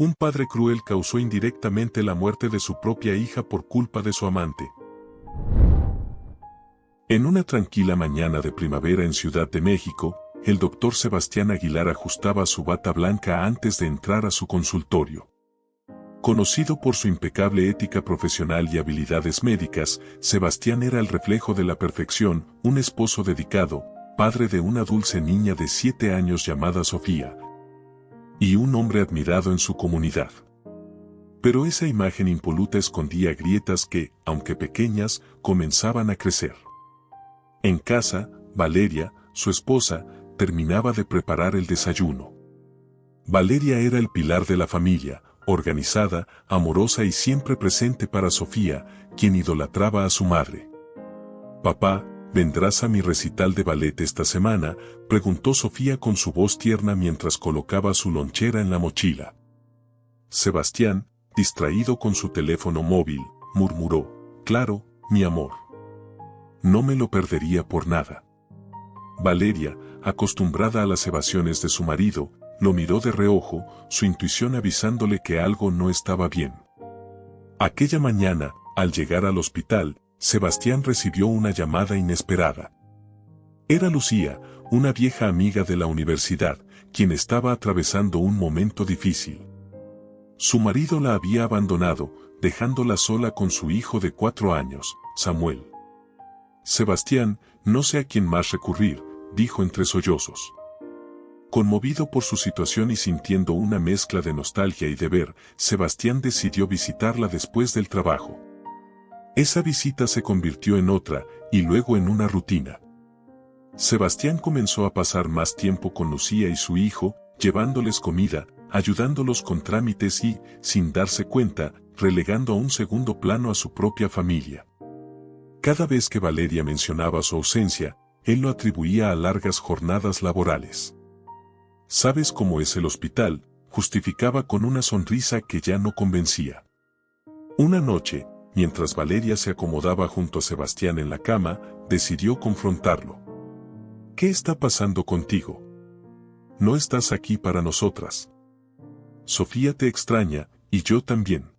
Un padre cruel causó indirectamente la muerte de su propia hija por culpa de su amante. En una tranquila mañana de primavera en Ciudad de México, el doctor Sebastián Aguilar ajustaba su bata blanca antes de entrar a su consultorio. Conocido por su impecable ética profesional y habilidades médicas, Sebastián era el reflejo de la perfección, un esposo dedicado, padre de una dulce niña de 7 años llamada Sofía, y un hombre admirado en su comunidad. Pero esa imagen impoluta escondía grietas que, aunque pequeñas, comenzaban a crecer. En casa, Valeria, su esposa, terminaba de preparar el desayuno. Valeria era el pilar de la familia, organizada, amorosa y siempre presente para Sofía, quien idolatraba a su madre. «Papá, ¿vendrás a mi recital de ballet esta semana?», preguntó Sofía con su voz tierna mientras colocaba su lonchera en la mochila. Sebastián, distraído con su teléfono móvil, murmuró: «Claro, mi amor. No me lo perdería por nada». Valeria, acostumbrada a las evasiones de su marido, lo miró de reojo, su intuición avisándole que algo no estaba bien. Aquella mañana, al llegar al hospital, Sebastián recibió una llamada inesperada. Era Lucía, una vieja amiga de la universidad, quien estaba atravesando un momento difícil. Su marido la había abandonado, dejándola sola con su hijo de 4 años, Samuel. «Sebastián, no sé a quién más recurrir», dijo entre sollozos. Conmovido por su situación y sintiendo una mezcla de nostalgia y deber, Sebastián decidió visitarla después del trabajo. Esa visita se convirtió en otra, y luego en una rutina. Sebastián comenzó a pasar más tiempo con Lucía y su hijo, llevándoles comida, ayudándolos con trámites y, sin darse cuenta, relegando a un segundo plano a su propia familia. Cada vez que Valeria mencionaba su ausencia, él lo atribuía a largas jornadas laborales. «¿Sabes cómo es el hospital?», justificaba con una sonrisa que ya no convencía. Una noche, mientras Valeria se acomodaba junto a Sebastián en la cama, decidió confrontarlo. «¿Qué está pasando contigo? No estás aquí para nosotras. Sofía te extraña, y yo también».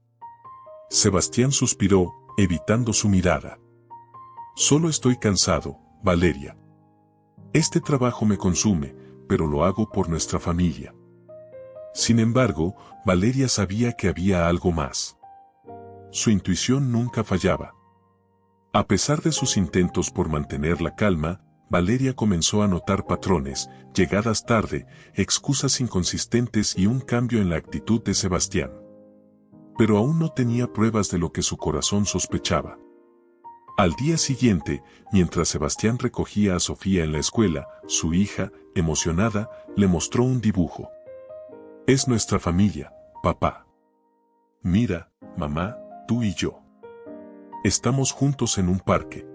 Sebastián suspiró, evitando su mirada. «Solo estoy cansado, Valeria. Este trabajo me consume, pero lo hago por nuestra familia». Sin embargo, Valeria sabía que había algo más. Su intuición nunca fallaba. A pesar de sus intentos por mantener la calma, Valeria comenzó a notar patrones, llegadas tarde, excusas inconsistentes y un cambio en la actitud de Sebastián. Pero aún no tenía pruebas de lo que su corazón sospechaba. Al día siguiente, mientras Sebastián recogía a Sofía en la escuela, su hija, emocionada, le mostró un dibujo. «Es nuestra familia, papá. Mira, mamá, tú y yo. Estamos juntos en un parque».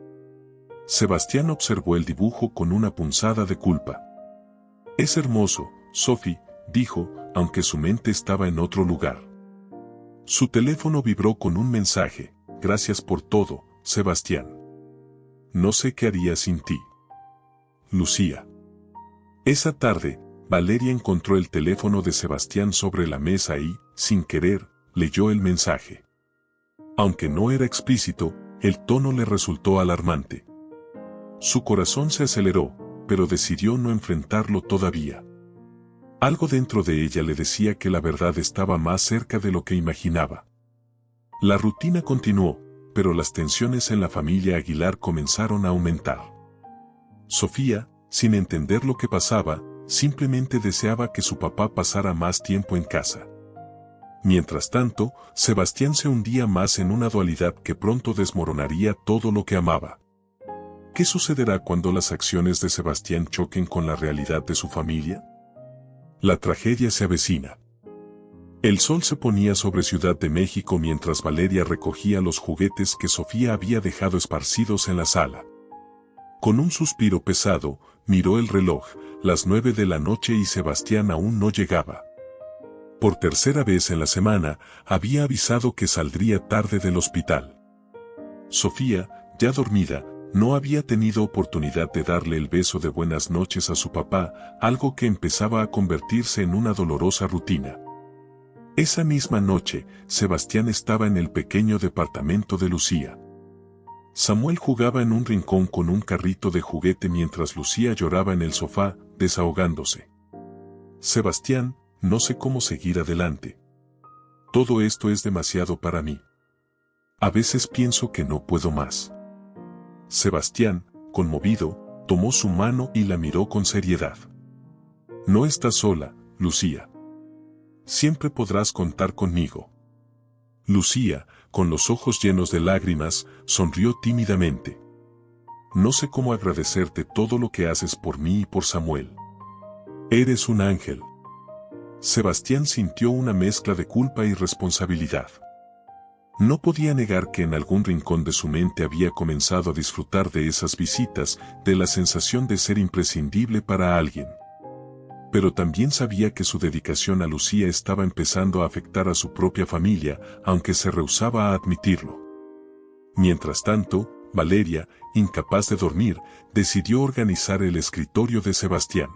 Sebastián observó el dibujo con una punzada de culpa. «Es hermoso, Sophie», dijo, aunque su mente estaba en otro lugar. Su teléfono vibró con un mensaje: «Gracias por todo, Sebastián. No sé qué haría sin ti. Lucía». Esa tarde, Valeria encontró el teléfono de Sebastián sobre la mesa y, sin querer, leyó el mensaje. Aunque no era explícito, el tono le resultó alarmante. Su corazón se aceleró, pero decidió no enfrentarlo todavía. Algo dentro de ella le decía que la verdad estaba más cerca de lo que imaginaba. La rutina continuó, pero las tensiones en la familia Aguilar comenzaron a aumentar. Sofía, sin entender lo que pasaba, simplemente deseaba que su papá pasara más tiempo en casa. Mientras tanto, Sebastián se hundía más en una dualidad que pronto desmoronaría todo lo que amaba. ¿Qué sucederá cuando las acciones de Sebastián choquen con la realidad de su familia? La tragedia se avecina. El sol se ponía sobre Ciudad de México mientras Valeria recogía los juguetes que Sofía había dejado esparcidos en la sala. Con un suspiro pesado, miró el reloj, las 9 de la noche y Sebastián aún no llegaba. Por tercera vez en la semana, había avisado que saldría tarde del hospital. Sofía, ya dormida, no había tenido oportunidad de darle el beso de buenas noches a su papá, algo que empezaba a convertirse en una dolorosa rutina. Esa misma noche, Sebastián estaba en el pequeño departamento de Lucía. Samuel jugaba en un rincón con un carrito de juguete mientras Lucía lloraba en el sofá, desahogándose. Sebastián, no sé cómo seguir adelante. Todo esto es demasiado para mí. A veces pienso que no puedo más. Sebastián, conmovido, tomó su mano y la miró con seriedad. No estás sola, Lucía. Siempre podrás contar conmigo. Lucía, con los ojos llenos de lágrimas, sonrió tímidamente. No sé cómo agradecerte todo lo que haces por mí y por Samuel. Eres un ángel. Sebastián sintió una mezcla de culpa y responsabilidad. No podía negar que en algún rincón de su mente había comenzado a disfrutar de esas visitas, de la sensación de ser imprescindible para alguien. Pero también sabía que su dedicación a Lucía estaba empezando a afectar a su propia familia, aunque se rehusaba a admitirlo. Mientras tanto, Valeria, incapaz de dormir, decidió organizar el escritorio de Sebastián.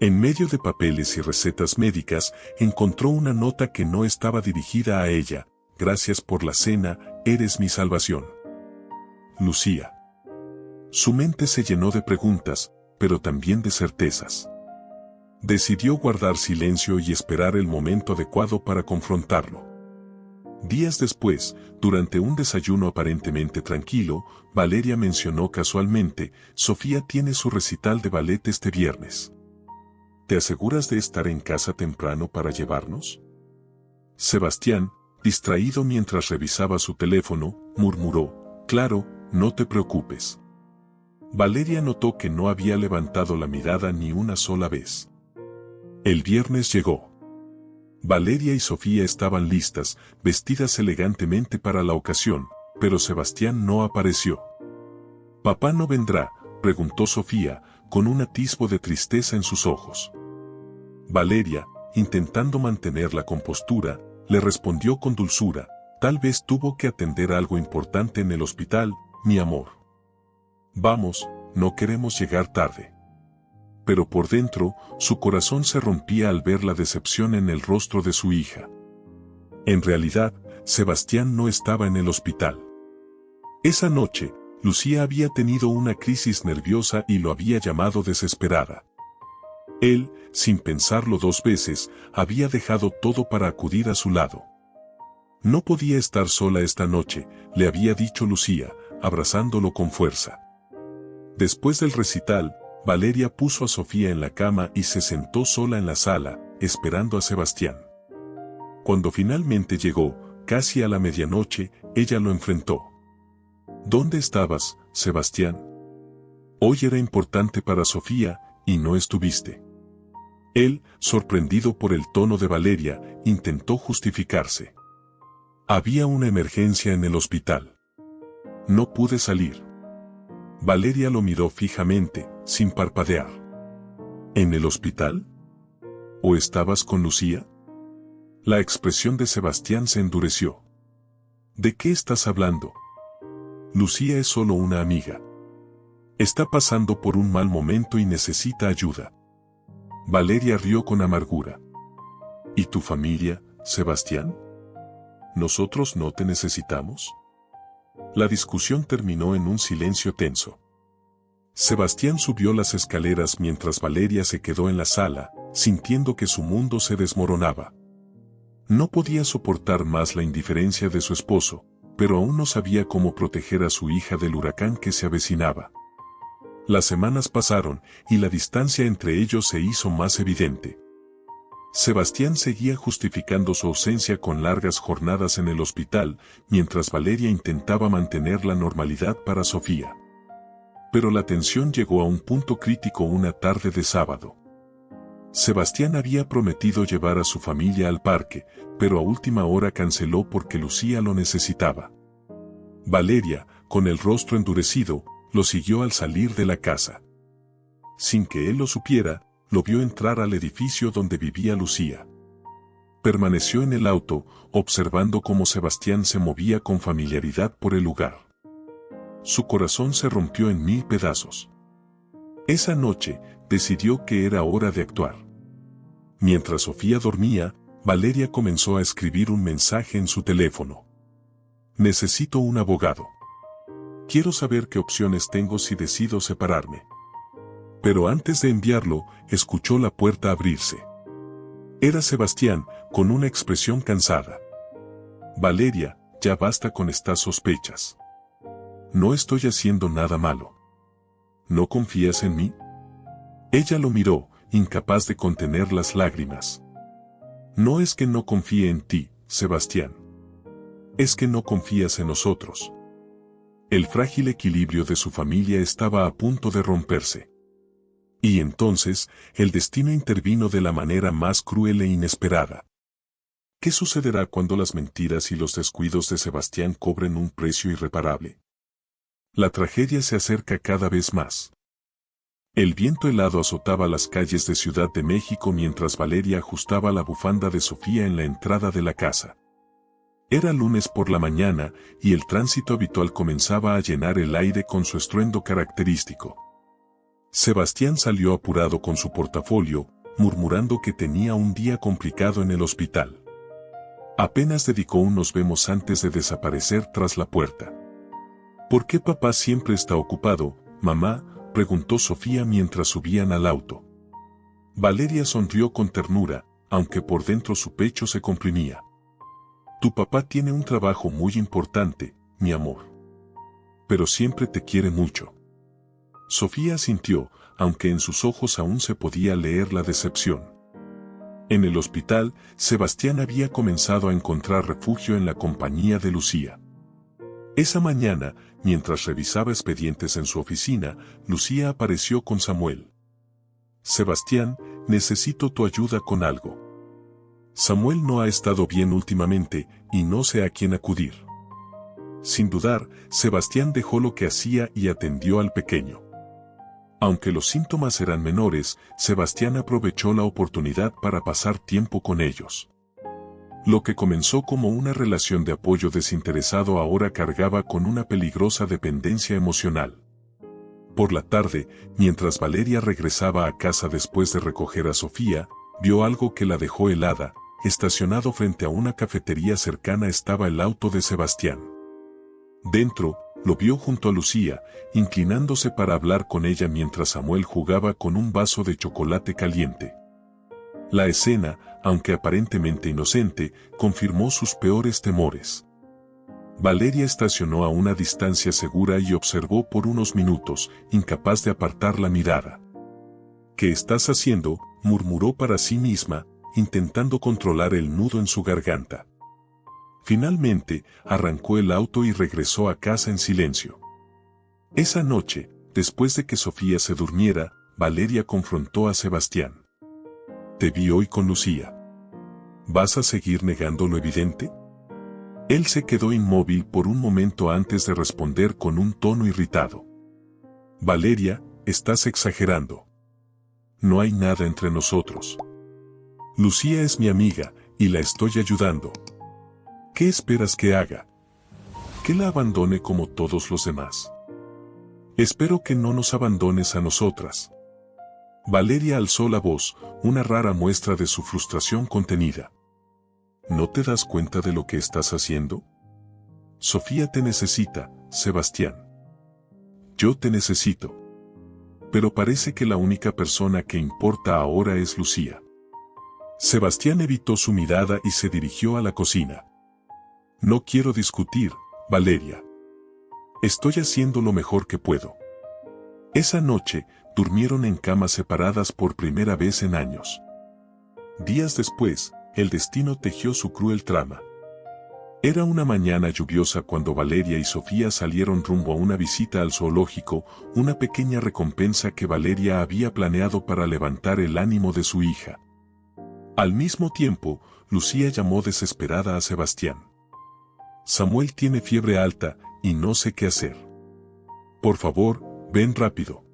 En medio de papeles y recetas médicas, encontró una nota que no estaba dirigida a ella. Gracias por la cena, eres mi salvación. Lucía. Su mente se llenó de preguntas, pero también de certezas. Decidió guardar silencio y esperar el momento adecuado para confrontarlo. Días después, durante un desayuno aparentemente tranquilo, Valeria mencionó casualmente, Sofía tiene su recital de ballet este viernes. ¿Te aseguras de estar en casa temprano para llevarnos? Sebastián, distraído mientras revisaba su teléfono, murmuró, claro, no te preocupes. Valeria notó que no había levantado la mirada ni una sola vez. El viernes llegó. Valeria y Sofía estaban listas, vestidas elegantemente para la ocasión, pero Sebastián no apareció. ¿Papá no vendrá?, preguntó Sofía, con un atisbo de tristeza en sus ojos. Valeria, intentando mantener la compostura, le respondió con dulzura, tal vez tuvo que atender algo importante en el hospital, mi amor. Vamos, no queremos llegar tarde. Pero por dentro, su corazón se rompía al ver la decepción en el rostro de su hija. En realidad, Sebastián no estaba en el hospital. Esa noche, Lucía había tenido una crisis nerviosa y lo había llamado desesperada. Él, sin pensarlo dos veces, había dejado todo para acudir a su lado. No podía estar sola esta noche, le había dicho Lucía, abrazándolo con fuerza. Después del recital, Valeria puso a Sofía en la cama y se sentó sola en la sala, esperando a Sebastián. Cuando finalmente llegó, casi a la medianoche, ella lo enfrentó. ¿Dónde estabas, Sebastián? Hoy era importante para Sofía, y no estuviste. Él, sorprendido por el tono de Valeria, intentó justificarse. Había una emergencia en el hospital. No pude salir. Valeria lo miró fijamente, sin parpadear. ¿En el hospital? ¿O estabas con Lucía? La expresión de Sebastián se endureció. ¿De qué estás hablando? Lucía es solo una amiga. Está pasando por un mal momento y necesita ayuda. Valeria rió con amargura. ¿Y tu familia, Sebastián? ¿Nosotros no te necesitamos? La discusión terminó en un silencio tenso. Sebastián subió las escaleras mientras Valeria se quedó en la sala, sintiendo que su mundo se desmoronaba. No podía soportar más la indiferencia de su esposo, pero aún no sabía cómo proteger a su hija del huracán que se avecinaba. Las semanas pasaron, y la distancia entre ellos se hizo más evidente. Sebastián seguía justificando su ausencia con largas jornadas en el hospital, mientras Valeria intentaba mantener la normalidad para Sofía. Pero la tensión llegó a un punto crítico una tarde de sábado. Sebastián había prometido llevar a su familia al parque, pero a última hora canceló porque Lucía lo necesitaba. Valeria, con el rostro endurecido, lo siguió al salir de la casa. Sin que él lo supiera, lo vio entrar al edificio donde vivía Lucía. Permaneció en el auto, observando cómo Sebastián se movía con familiaridad por el lugar. Su corazón se rompió en 1000 pedazos. Esa noche, decidió que era hora de actuar. Mientras Sofía dormía, Valeria comenzó a escribir un mensaje en su teléfono. Necesito un abogado. Quiero saber qué opciones tengo si decido separarme. Pero antes de enviarlo, escuchó la puerta abrirse. Era Sebastián, con una expresión cansada. Valeria, ya basta con estas sospechas. No estoy haciendo nada malo. ¿No confías en mí? Ella lo miró, incapaz de contener las lágrimas. No es que no confíe en ti, Sebastián. Es que no confías en nosotros. El frágil equilibrio de su familia estaba a punto de romperse. Y entonces, el destino intervino de la manera más cruel e inesperada. ¿Qué sucederá cuando las mentiras y los descuidos de Sebastián cobren un precio irreparable? La tragedia se acerca cada vez más. El viento helado azotaba las calles de Ciudad de México mientras Valeria ajustaba la bufanda de Sofía en la entrada de la casa. Era lunes por la mañana y el tránsito habitual comenzaba a llenar el aire con su estruendo característico. Sebastián salió apurado con su portafolio, murmurando que tenía un día complicado en el hospital. Apenas dedicó un nos vemos antes de desaparecer tras la puerta. ¿Por qué papá siempre está ocupado, mamá?, preguntó Sofía mientras subían al auto. Valeria sonrió con ternura, aunque por dentro su pecho se comprimía. Tu papá tiene un trabajo muy importante, mi amor. Pero siempre te quiere mucho. Sofía asintió, aunque en sus ojos aún se podía leer la decepción. En el hospital, Sebastián había comenzado a encontrar refugio en la compañía de Lucía. Esa mañana, mientras revisaba expedientes en su oficina, Lucía apareció con Samuel. Sebastián, necesito tu ayuda con algo. Samuel no ha estado bien últimamente y no sé a quién acudir. Sin dudar, Sebastián dejó lo que hacía y atendió al pequeño. Aunque los síntomas eran menores, Sebastián aprovechó la oportunidad para pasar tiempo con ellos. Lo que comenzó como una relación de apoyo desinteresado ahora cargaba con una peligrosa dependencia emocional. Por la tarde, mientras Valeria regresaba a casa después de recoger a Sofía, vio algo que la dejó helada. Estacionado frente a una cafetería cercana estaba el auto de Sebastián. Dentro, lo vio junto a Lucía, inclinándose para hablar con ella mientras Samuel jugaba con un vaso de chocolate caliente. La escena, aunque aparentemente inocente, confirmó sus peores temores. Valeria estacionó a una distancia segura y observó por unos minutos, incapaz de apartar la mirada. ¿Qué estás haciendo?, murmuró para sí misma, intentando controlar el nudo en su garganta. Finalmente, arrancó el auto y regresó a casa en silencio. Esa noche, después de que Sofía se durmiera, Valeria confrontó a Sebastián. Te vi hoy con Lucía. ¿Vas a seguir negando lo evidente? Él se quedó inmóvil por un momento antes de responder con un tono irritado. Valeria, estás exagerando. No hay nada entre nosotros. Lucía es mi amiga, y la estoy ayudando. ¿Qué esperas que haga? ¿Que la abandone como todos los demás? Espero que no nos abandones a nosotras. Valeria alzó la voz, una rara muestra de su frustración contenida. ¿No te das cuenta de lo que estás haciendo? Sofía te necesita, Sebastián. Yo te necesito. Pero parece que la única persona que importa ahora es Lucía. Sebastián evitó su mirada y se dirigió a la cocina. No quiero discutir, Valeria. Estoy haciendo lo mejor que puedo. Esa noche, durmieron en camas separadas por primera vez en años. Días después, el destino tejió su cruel trama. Era una mañana lluviosa cuando Valeria y Sofía salieron rumbo a una visita al zoológico, una pequeña recompensa que Valeria había planeado para levantar el ánimo de su hija. Al mismo tiempo, Lucía llamó desesperada a Sebastián. Samuel tiene fiebre alta y no sé qué hacer. Por favor, ven rápido.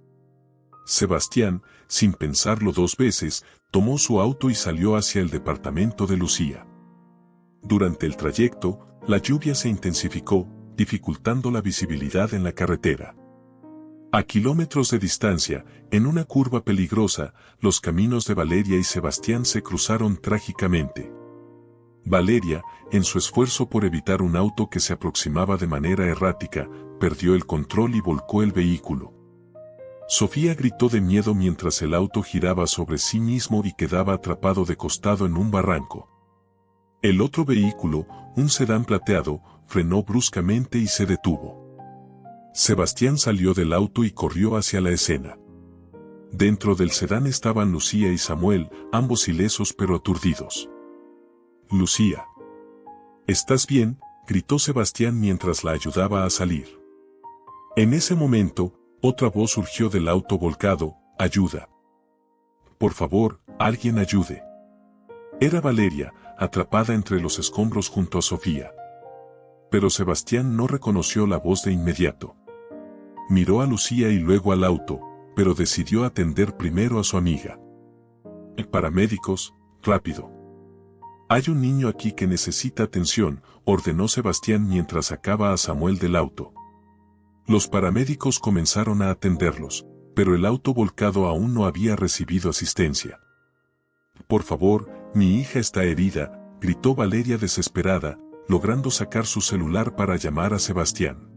Sebastián, sin pensarlo dos veces, tomó su auto y salió hacia el departamento de Lucía. Durante el trayecto, la lluvia se intensificó, dificultando la visibilidad en la carretera. A kilómetros de distancia, en una curva peligrosa, los caminos de Valeria y Sebastián se cruzaron trágicamente. Valeria, en su esfuerzo por evitar un auto que se aproximaba de manera errática, perdió el control y volcó el vehículo. Sofía gritó de miedo mientras el auto giraba sobre sí mismo y quedaba atrapado de costado en un barranco. El otro vehículo, un sedán plateado, frenó bruscamente y se detuvo. Sebastián salió del auto y corrió hacia la escena. Dentro del sedán estaban Lucía y Samuel, ambos ilesos pero aturdidos. «Lucía. ¿Estás bien?», gritó Sebastián mientras la ayudaba a salir. En ese momento, otra voz surgió del auto volcado: «¡Ayuda! Por favor, alguien ayude». Era Valeria, atrapada entre los escombros junto a Sofía. Pero Sebastián no reconoció la voz de inmediato. Miró a Lucía y luego al auto, pero decidió atender primero a su amiga. «Paramédicos, rápido. Hay un niño aquí que necesita atención», ordenó Sebastián mientras sacaba a Samuel del auto. Los paramédicos comenzaron a atenderlos, pero el auto volcado aún no había recibido asistencia. «Por favor, mi hija está herida», gritó Valeria desesperada, logrando sacar su celular para llamar a Sebastián.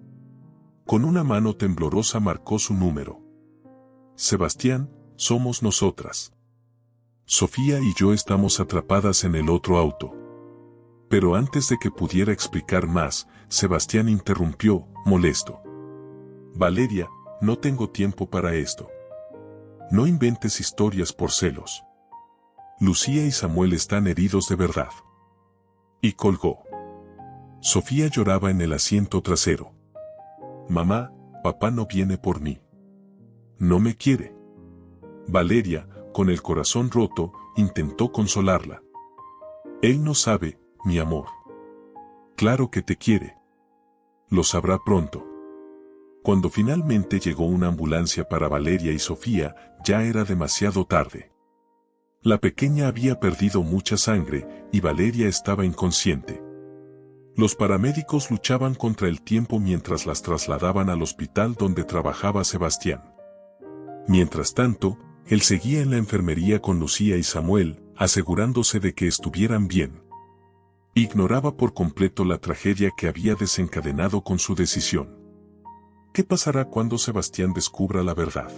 Con una mano temblorosa marcó su número. «Sebastián, somos nosotras. Sofía y yo estamos atrapadas en el otro auto». Pero antes de que pudiera explicar más, Sebastián interrumpió, molesto. «Valeria, no tengo tiempo para esto. No inventes historias por celos. Lucía y Samuel están heridos de verdad». Y colgó. Sofía lloraba en el asiento trasero. «Mamá, papá no viene por mí. No me quiere». Valeria, con el corazón roto, intentó consolarla. «Él no sabe, mi amor. Claro que te quiere. Lo sabrá pronto». Cuando finalmente llegó una ambulancia para Valeria y Sofía, ya era demasiado tarde. La pequeña había perdido mucha sangre y Valeria estaba inconsciente. Los paramédicos luchaban contra el tiempo mientras las trasladaban al hospital donde trabajaba Sebastián. Mientras tanto, él seguía en la enfermería con Lucía y Samuel, asegurándose de que estuvieran bien. Ignoraba por completo la tragedia que había desencadenado con su decisión. ¿Qué pasará cuando Sebastián descubra la verdad?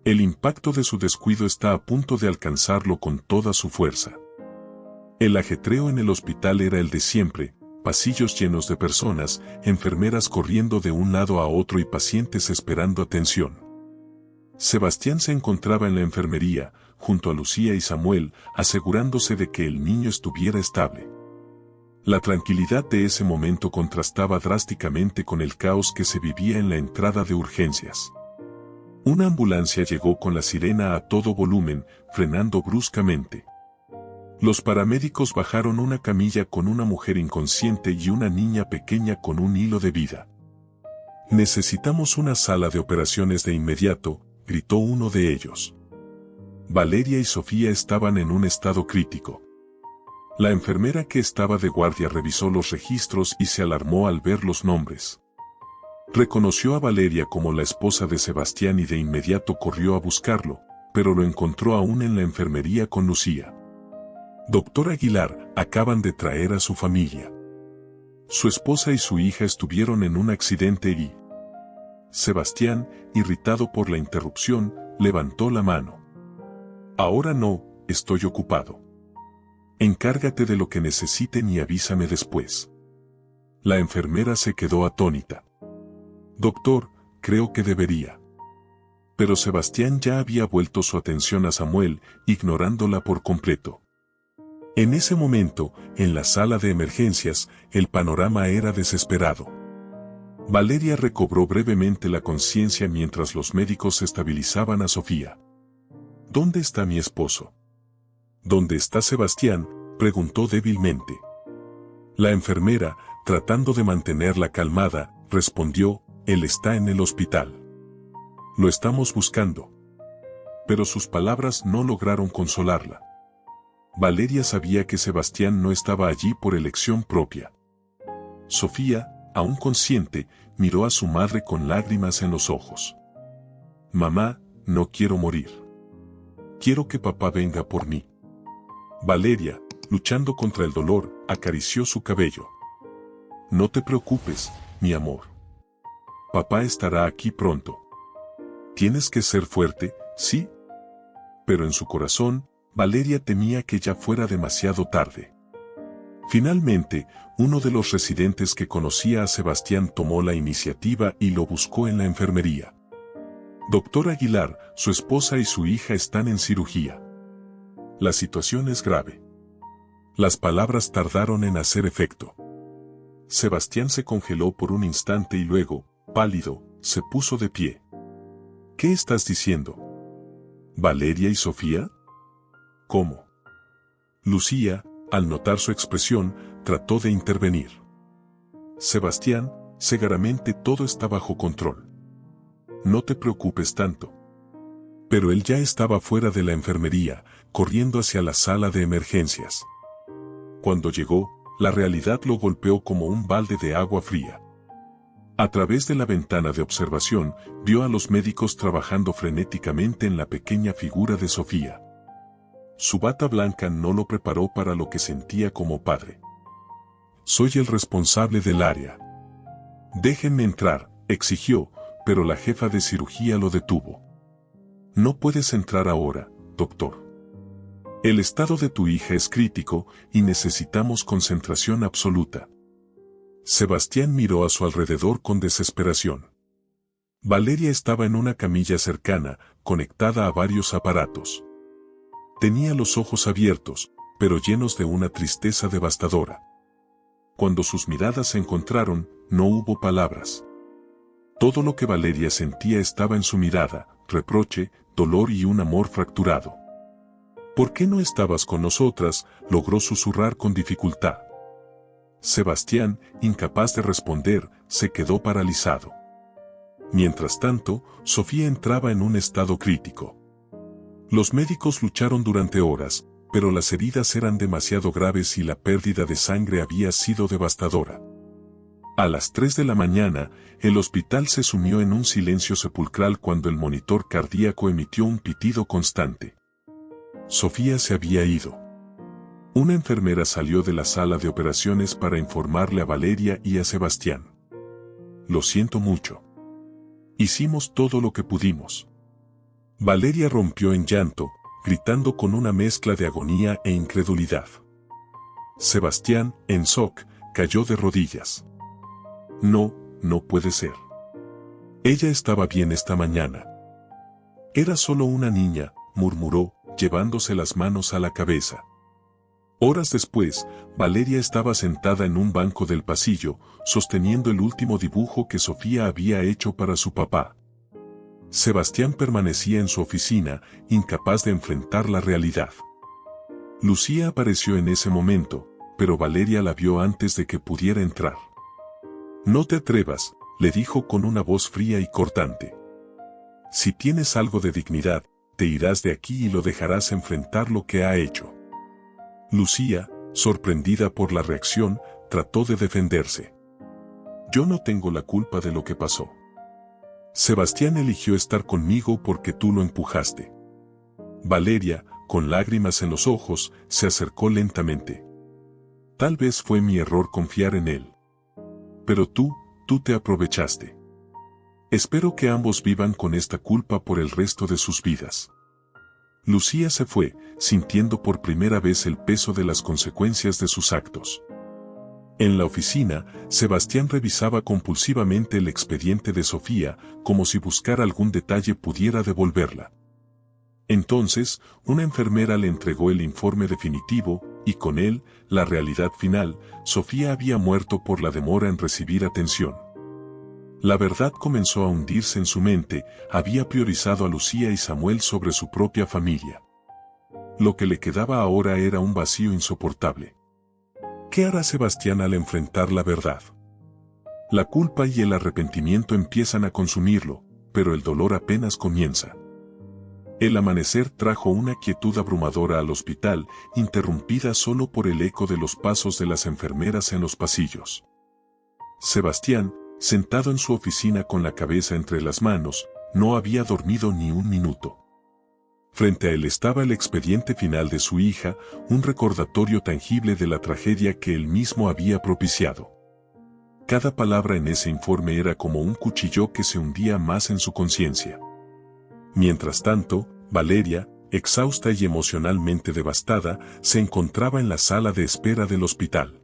El impacto de su descuido está a punto de alcanzarlo con toda su fuerza. El ajetreo en el hospital era el de siempre, pasillos llenos de personas, enfermeras corriendo de un lado a otro y pacientes esperando atención. Sebastián se encontraba en la enfermería, junto a Lucía y Samuel, asegurándose de que el niño estuviera estable. La tranquilidad de ese momento contrastaba drásticamente con el caos que se vivía en la entrada de urgencias. Una ambulancia llegó con la sirena a todo volumen, frenando bruscamente. Los paramédicos bajaron una camilla con una mujer inconsciente y una niña pequeña con un hilo de vida. «Necesitamos una sala de operaciones de inmediato», gritó uno de ellos. Valeria y Sofía estaban en un estado crítico. La enfermera que estaba de guardia revisó los registros y se alarmó al ver los nombres. Reconoció a Valeria como la esposa de Sebastián y de inmediato corrió a buscarlo, pero lo encontró aún en la enfermería con Lucía. «Doctor Aguilar, acaban de traer a su familia. Su esposa y su hija estuvieron en un accidente y...». Sebastián, irritado por la interrupción, levantó la mano. «Ahora no, estoy ocupado. Encárgate de lo que necesiten y avísame después». La enfermera se quedó atónita. «Doctor, creo que debería». Pero Sebastián ya había vuelto su atención a Samuel, ignorándola por completo. En ese momento, en la sala de emergencias, el panorama era desesperado. Valeria recobró brevemente la conciencia mientras los médicos estabilizaban a Sofía. «¿Dónde está mi esposo?». «¿Dónde está Sebastián?», preguntó débilmente. La enfermera, tratando de mantenerla calmada, respondió: «Él está en el hospital. Lo estamos buscando». Pero sus palabras no lograron consolarla. Valeria sabía que Sebastián no estaba allí por elección propia. Sofía, aún consciente, miró a su madre con lágrimas en los ojos. «Mamá, no quiero morir. Quiero que papá venga por mí». «Valeria, luchando contra el dolor, acarició su cabello. No te preocupes, mi amor. Papá estará aquí pronto. Tienes que ser fuerte, ¿sí? Pero en su corazón, Valeria temía que ya fuera demasiado tarde. Finalmente, uno de los residentes que conocía a Sebastián tomó la iniciativa y lo buscó en la enfermería. Doctor Aguilar, su esposa y su hija están en cirugía. La situación es grave. Las palabras tardaron en hacer efecto. Sebastián se congeló por un instante y luego, pálido, se puso de pie. ¿Qué estás diciendo? ¿Valeria y Sofía? ¿Cómo? Lucía, al notar su expresión, trató de intervenir. Sebastián, segaramente todo está bajo control. No te preocupes tanto. Pero él ya estaba fuera de la enfermería, corriendo hacia la sala de emergencias. Cuando llegó, la realidad lo golpeó como un balde de agua fría. A través de la ventana de observación, vio a los médicos trabajando frenéticamente en la pequeña figura de Sofía. Su bata blanca no lo preparó para lo que sentía como padre. Soy el responsable del área. Déjenme entrar, exigió, pero la jefa de cirugía lo detuvo. No puedes entrar ahora, doctor. El estado de tu hija es crítico y necesitamos concentración absoluta. Sebastián miró a su alrededor con desesperación. Valeria estaba en una camilla cercana, conectada a varios aparatos. Tenía los ojos abiertos, pero llenos de una tristeza devastadora. Cuando sus miradas se encontraron, no hubo palabras. Todo lo que Valeria sentía estaba en su mirada, reproche, dolor y un amor fracturado. ¿Por qué no estabas con nosotras?, logró susurrar con dificultad. Sebastián, incapaz de responder, se quedó paralizado. Mientras tanto, Sofía entraba en un estado crítico. Los médicos lucharon durante horas, pero las heridas eran demasiado graves y la pérdida de sangre había sido devastadora. A las 3 de la mañana, el hospital se sumió en un silencio sepulcral cuando el monitor cardíaco emitió un pitido constante. Sofía se había ido. Una enfermera salió de la sala de operaciones para informarle a Valeria y a Sebastián. Lo siento mucho. Hicimos todo lo que pudimos. Valeria rompió en llanto, gritando con una mezcla de agonía e incredulidad. Sebastián, en shock, cayó de rodillas. No, no puede ser. Ella estaba bien esta mañana. Era solo una niña, murmuró, llevándose las manos a la cabeza. Horas después, Valeria estaba sentada en un banco del pasillo, sosteniendo el último dibujo que Sofía había hecho para su papá. Sebastián permanecía en su oficina, incapaz de enfrentar la realidad. Lucía apareció en ese momento, pero Valeria la vio antes de que pudiera entrar. No te atrevas, le dijo con una voz fría y cortante. Si tienes algo de dignidad, te irás de aquí y lo dejarás enfrentar lo que ha hecho. Lucía, sorprendida por la reacción, trató de defenderse. Yo no tengo la culpa de lo que pasó. Sebastián eligió estar conmigo porque tú lo empujaste. Valeria, con lágrimas en los ojos, se acercó lentamente. Tal vez fue mi error confiar en él. Pero tú te aprovechaste. Espero que ambos vivan con esta culpa por el resto de sus vidas. Lucía se fue, sintiendo por primera vez el peso de las consecuencias de sus actos. En la oficina, Sebastián revisaba compulsivamente el expediente de Sofía, como si buscar algún detalle pudiera devolverla. Entonces, una enfermera le entregó el informe definitivo, y con él, la realidad final: Sofía había muerto por la demora en recibir atención. La verdad comenzó a hundirse en su mente, había priorizado a Lucía y Samuel sobre su propia familia. Lo que le quedaba ahora era un vacío insoportable. ¿Qué hará Sebastián al enfrentar la verdad? La culpa y el arrepentimiento empiezan a consumirlo, pero el dolor apenas comienza. El amanecer trajo una quietud abrumadora al hospital, interrumpida solo por el eco de los pasos de las enfermeras en los pasillos. Sebastián, sentado en su oficina con la cabeza entre las manos, no había dormido ni un minuto. Frente a él estaba el expediente final de su hija, un recordatorio tangible de la tragedia que él mismo había propiciado. Cada palabra en ese informe era como un cuchillo que se hundía más en su conciencia. Mientras tanto, Valeria, exhausta y emocionalmente devastada, se encontraba en la sala de espera del hospital.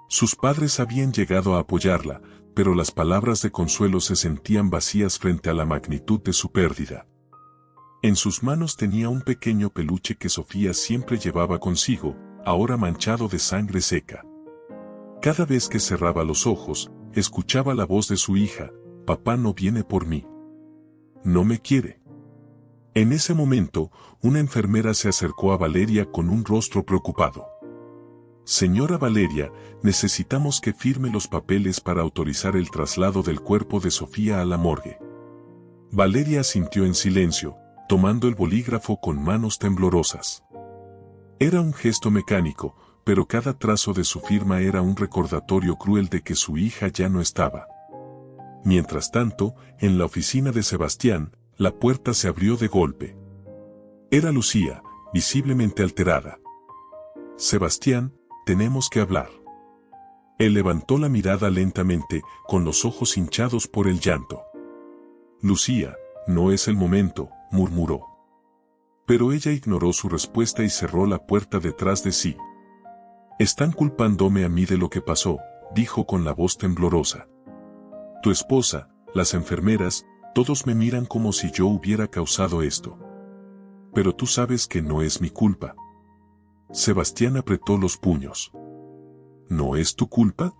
Sus padres habían llegado a apoyarla, pero las palabras de consuelo se sentían vacías frente a la magnitud de su pérdida. En sus manos tenía un pequeño peluche que Sofía siempre llevaba consigo, ahora manchado de sangre seca. Cada vez que cerraba los ojos, escuchaba la voz de su hija: «Papá no viene por mí. No me quiere». En ese momento, una enfermera se acercó a Valeria con un rostro preocupado. «Señora Valeria, necesitamos que firme los papeles para autorizar el traslado del cuerpo de Sofía a la morgue». Valeria asintió en silencio, tomando el bolígrafo con manos temblorosas. Era un gesto mecánico, pero cada trazo de su firma era un recordatorio cruel de que su hija ya no estaba. Mientras tanto, en la oficina de Sebastián, la puerta se abrió de golpe. Era Lucía, visiblemente alterada. «Sebastián, tenemos que hablar». Él levantó la mirada lentamente, con los ojos hinchados por el llanto. «Lucía, no es el momento», murmuró. Pero ella ignoró su respuesta y cerró la puerta detrás de sí. «Están culpándome a mí de lo que pasó», dijo con la voz temblorosa. «Tu esposa, las enfermeras, todos me miran como si yo hubiera causado esto. Pero tú sabes que no es mi culpa». Sebastián apretó los puños. «¿No es tu culpa?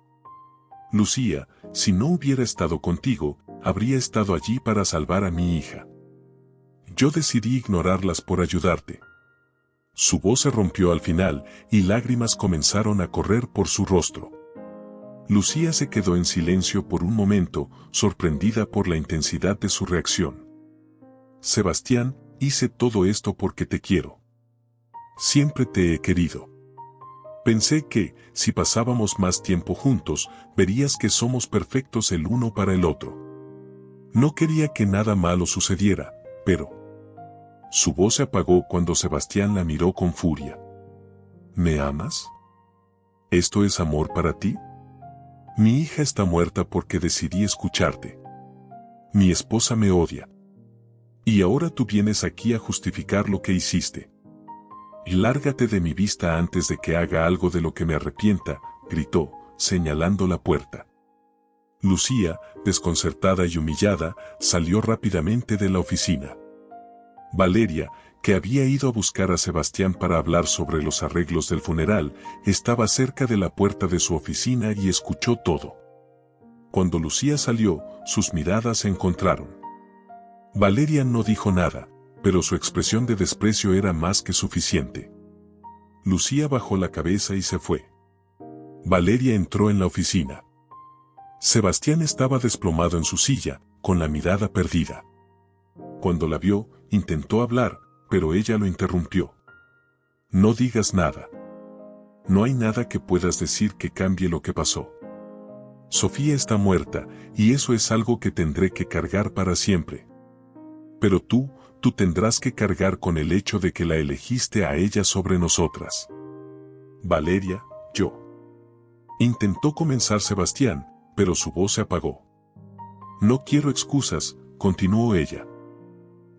Lucía, si no hubiera estado contigo, habría estado allí para salvar a mi hija. Yo decidí ignorarlas por ayudarte». Su voz se rompió al final, y lágrimas comenzaron a correr por su rostro. Lucía se quedó en silencio por un momento, sorprendida por la intensidad de su reacción. «Sebastián, hice todo esto porque te quiero. Siempre te he querido. Pensé que, si pasábamos más tiempo juntos, verías que somos perfectos el uno para el otro. No quería que nada malo sucediera, pero...». Su voz se apagó cuando Sebastián la miró con furia. «¿Me amas? ¿Esto es amor para ti? Mi hija está muerta porque decidí escucharte. Mi esposa me odia. Y ahora tú vienes aquí a justificar lo que hiciste. Lárgate de mi vista antes de que haga algo de lo que me arrepienta», gritó, señalando la puerta. Lucía, desconcertada y humillada, salió rápidamente de la oficina. Valeria, que había ido a buscar a Sebastián para hablar sobre los arreglos del funeral, estaba cerca de la puerta de su oficina y escuchó todo. Cuando Lucía salió, sus miradas se encontraron. Valeria no dijo nada, pero su expresión de desprecio era más que suficiente. Lucía bajó la cabeza y se fue. Valeria entró en la oficina. Sebastián estaba desplomado en su silla, con la mirada perdida. Cuando la vio, intentó hablar, pero ella lo interrumpió. «No digas nada. No hay nada que puedas decir que cambie lo que pasó. Sofía está muerta, y eso es algo que tendré que cargar para siempre. Pero tú tendrás que cargar con el hecho de que la elegiste a ella sobre nosotras». «Valeria, yo...» intentó comenzar Sebastián, pero su voz se apagó. «No quiero excusas», continuó ella.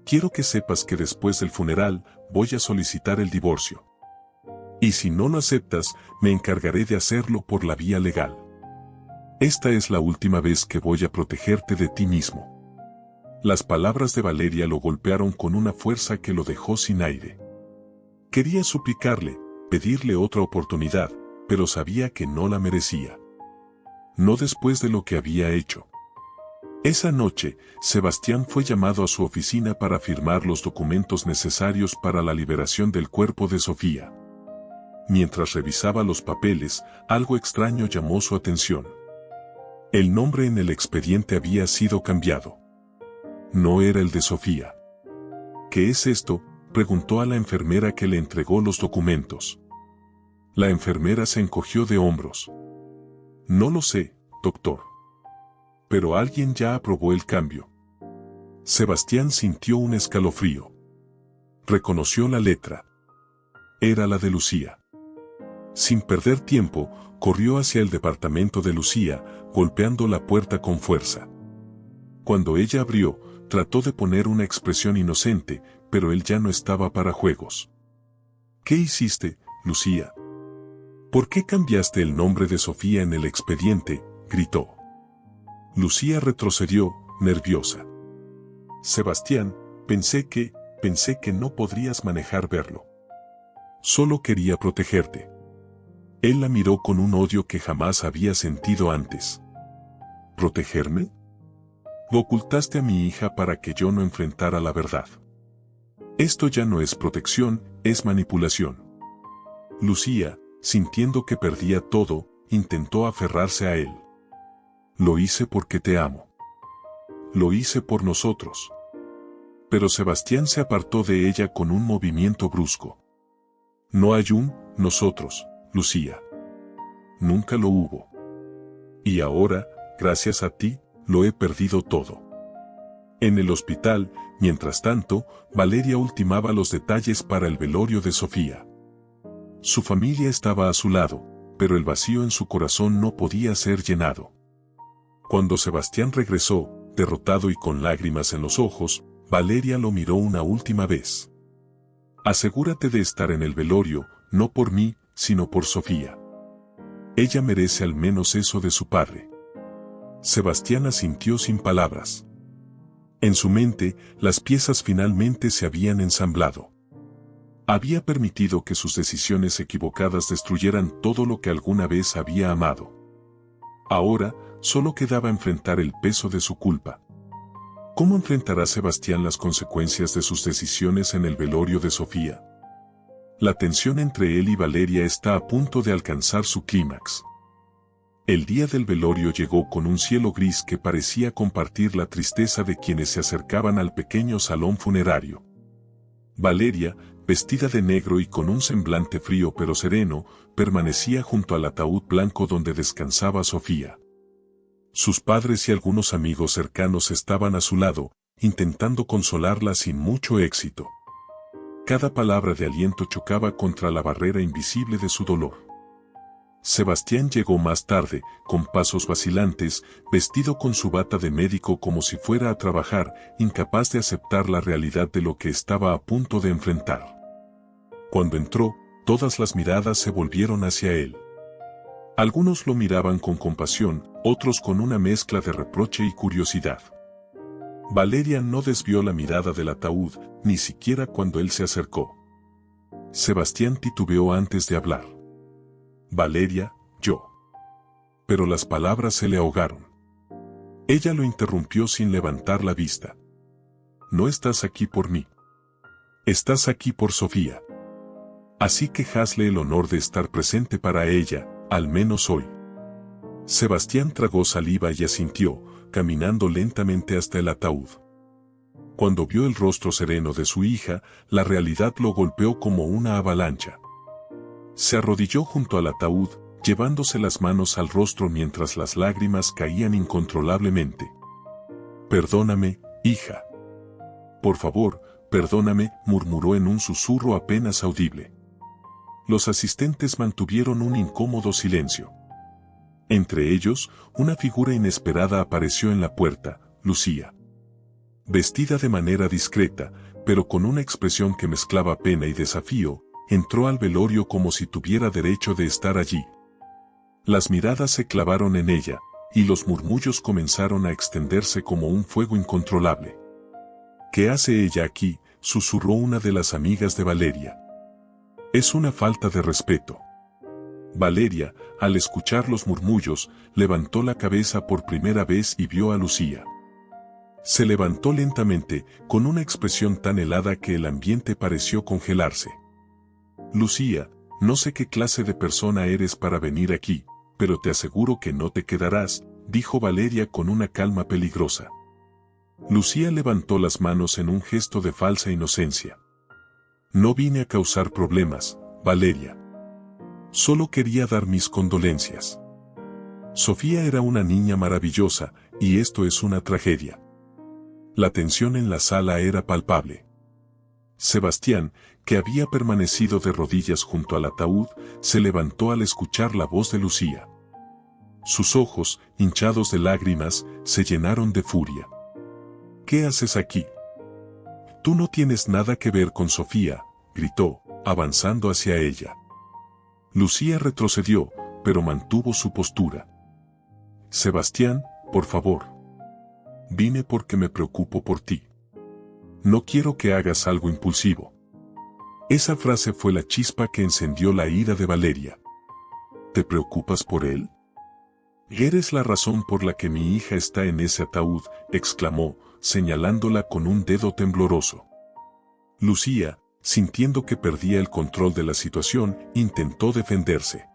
«Quiero que sepas que después del funeral voy a solicitar el divorcio. Y si no lo aceptas, me encargaré de hacerlo por la vía legal. Esta es la última vez que voy a protegerte de ti mismo». Las palabras de Valeria lo golpearon con una fuerza que lo dejó sin aire. Quería suplicarle, pedirle otra oportunidad, pero sabía que no la merecía. No después de lo que había hecho. Esa noche, Sebastián fue llamado a su oficina para firmar los documentos necesarios para la liberación del cuerpo de Sofía. Mientras revisaba los papeles, algo extraño llamó su atención. El nombre en el expediente había sido cambiado. No era el de Sofía. «¿Qué es esto?», preguntó a la enfermera que le entregó los documentos. La enfermera se encogió de hombros. «No lo sé, doctor. Pero alguien ya aprobó el cambio». Sebastián sintió un escalofrío. Reconoció la letra. Era la de Lucía. Sin perder tiempo, corrió hacia el departamento de Lucía, golpeando la puerta con fuerza. Cuando ella abrió, trató de poner una expresión inocente, pero él ya no estaba para juegos. ¿Qué hiciste, Lucía? ¿Por qué cambiaste el nombre de Sofía en el expediente?, gritó. Lucía retrocedió, nerviosa. Sebastián, pensé que no podrías manejar verlo. Solo quería protegerte. Él la miró con un odio que jamás había sentido antes. ¿Protegerme? Ocultaste a mi hija para que yo no enfrentara la verdad. Esto ya no es protección, es manipulación. Lucía, sintiendo que perdía todo, intentó aferrarse a él. Lo hice porque te amo. Lo hice por nosotros. Pero Sebastián se apartó de ella con un movimiento brusco. No hay un nosotros, Lucía. Nunca lo hubo. Y ahora, gracias a ti, lo he perdido todo. En el hospital, mientras tanto, Valeria ultimaba los detalles para el velorio de Sofía. Su familia estaba a su lado, pero el vacío en su corazón no podía ser llenado. Cuando Sebastián regresó, derrotado y con lágrimas en los ojos, Valeria lo miró una última vez. Asegúrate de estar en el velorio, no por mí, sino por Sofía. Ella merece al menos eso de su padre. Sebastián asintió sin palabras. En su mente, las piezas finalmente se habían ensamblado. Había permitido que sus decisiones equivocadas destruyeran todo lo que alguna vez había amado. Ahora, solo quedaba enfrentar el peso de su culpa. ¿Cómo enfrentará Sebastián las consecuencias de sus decisiones en el velorio de Sofía? La tensión entre él y Valeria está a punto de alcanzar su clímax. El día del velorio llegó con un cielo gris que parecía compartir la tristeza de quienes se acercaban al pequeño salón funerario. Valeria, vestida de negro y con un semblante frío pero sereno, permanecía junto al ataúd blanco donde descansaba Sofía. Sus padres y algunos amigos cercanos estaban a su lado, intentando consolarla sin mucho éxito. Cada palabra de aliento chocaba contra la barrera invisible de su dolor. Sebastián llegó más tarde, con pasos vacilantes, vestido con su bata de médico como si fuera a trabajar, incapaz de aceptar la realidad de lo que estaba a punto de enfrentar. Cuando entró, todas las miradas se volvieron hacia él. Algunos lo miraban con compasión, otros con una mezcla de reproche y curiosidad. Valeria no desvió la mirada del ataúd, ni siquiera cuando él se acercó. Sebastián titubeó antes de hablar. Valeria, yo. Pero las palabras se le ahogaron. Ella lo interrumpió sin levantar la vista. No estás aquí por mí. Estás aquí por Sofía. Así que hazle el honor de estar presente para ella, al menos hoy. Sebastián tragó saliva y asintió, caminando lentamente hasta el ataúd. Cuando vio el rostro sereno de su hija, la realidad lo golpeó como una avalancha. Se arrodilló junto al ataúd, llevándose las manos al rostro mientras las lágrimas caían incontrolablemente. Perdóname, hija. Por favor, perdóname, murmuró en un susurro apenas audible. Los asistentes mantuvieron un incómodo silencio. Entre ellos, una figura inesperada apareció en la puerta, Lucía. Vestida de manera discreta, pero con una expresión que mezclaba pena y desafío, entró al velorio como si tuviera derecho de estar allí. Las miradas se clavaron en ella, y los murmullos comenzaron a extenderse como un fuego incontrolable. ¿Qué hace ella aquí?, susurró una de las amigas de Valeria. Es una falta de respeto. Valeria, al escuchar los murmullos, levantó la cabeza por primera vez y vio a Lucía. Se levantó lentamente, con una expresión tan helada que el ambiente pareció congelarse. Lucía, no sé qué clase de persona eres para venir aquí, pero te aseguro que no te quedarás, dijo Valeria con una calma peligrosa. Lucía levantó las manos en un gesto de falsa inocencia. No vine a causar problemas, Valeria. Solo quería dar mis condolencias. Sofía era una niña maravillosa, y esto es una tragedia. La tensión en la sala era palpable. Sebastián, que había permanecido de rodillas junto al ataúd, se levantó al escuchar la voz de Lucía. Sus ojos, hinchados de lágrimas, se llenaron de furia. ¿Qué haces aquí? Tú no tienes nada que ver con Sofía, gritó, avanzando hacia ella. Lucía retrocedió, pero mantuvo su postura. Sebastián, por favor. Vine porque me preocupo por ti. No quiero que hagas algo impulsivo. Esa frase fue la chispa que encendió la ira de Valeria. ¿Te preocupas por él? Eres la razón por la que mi hija está en ese ataúd, exclamó, señalándola con un dedo tembloroso. Lucía, sintiendo que perdía el control de la situación, intentó defenderse.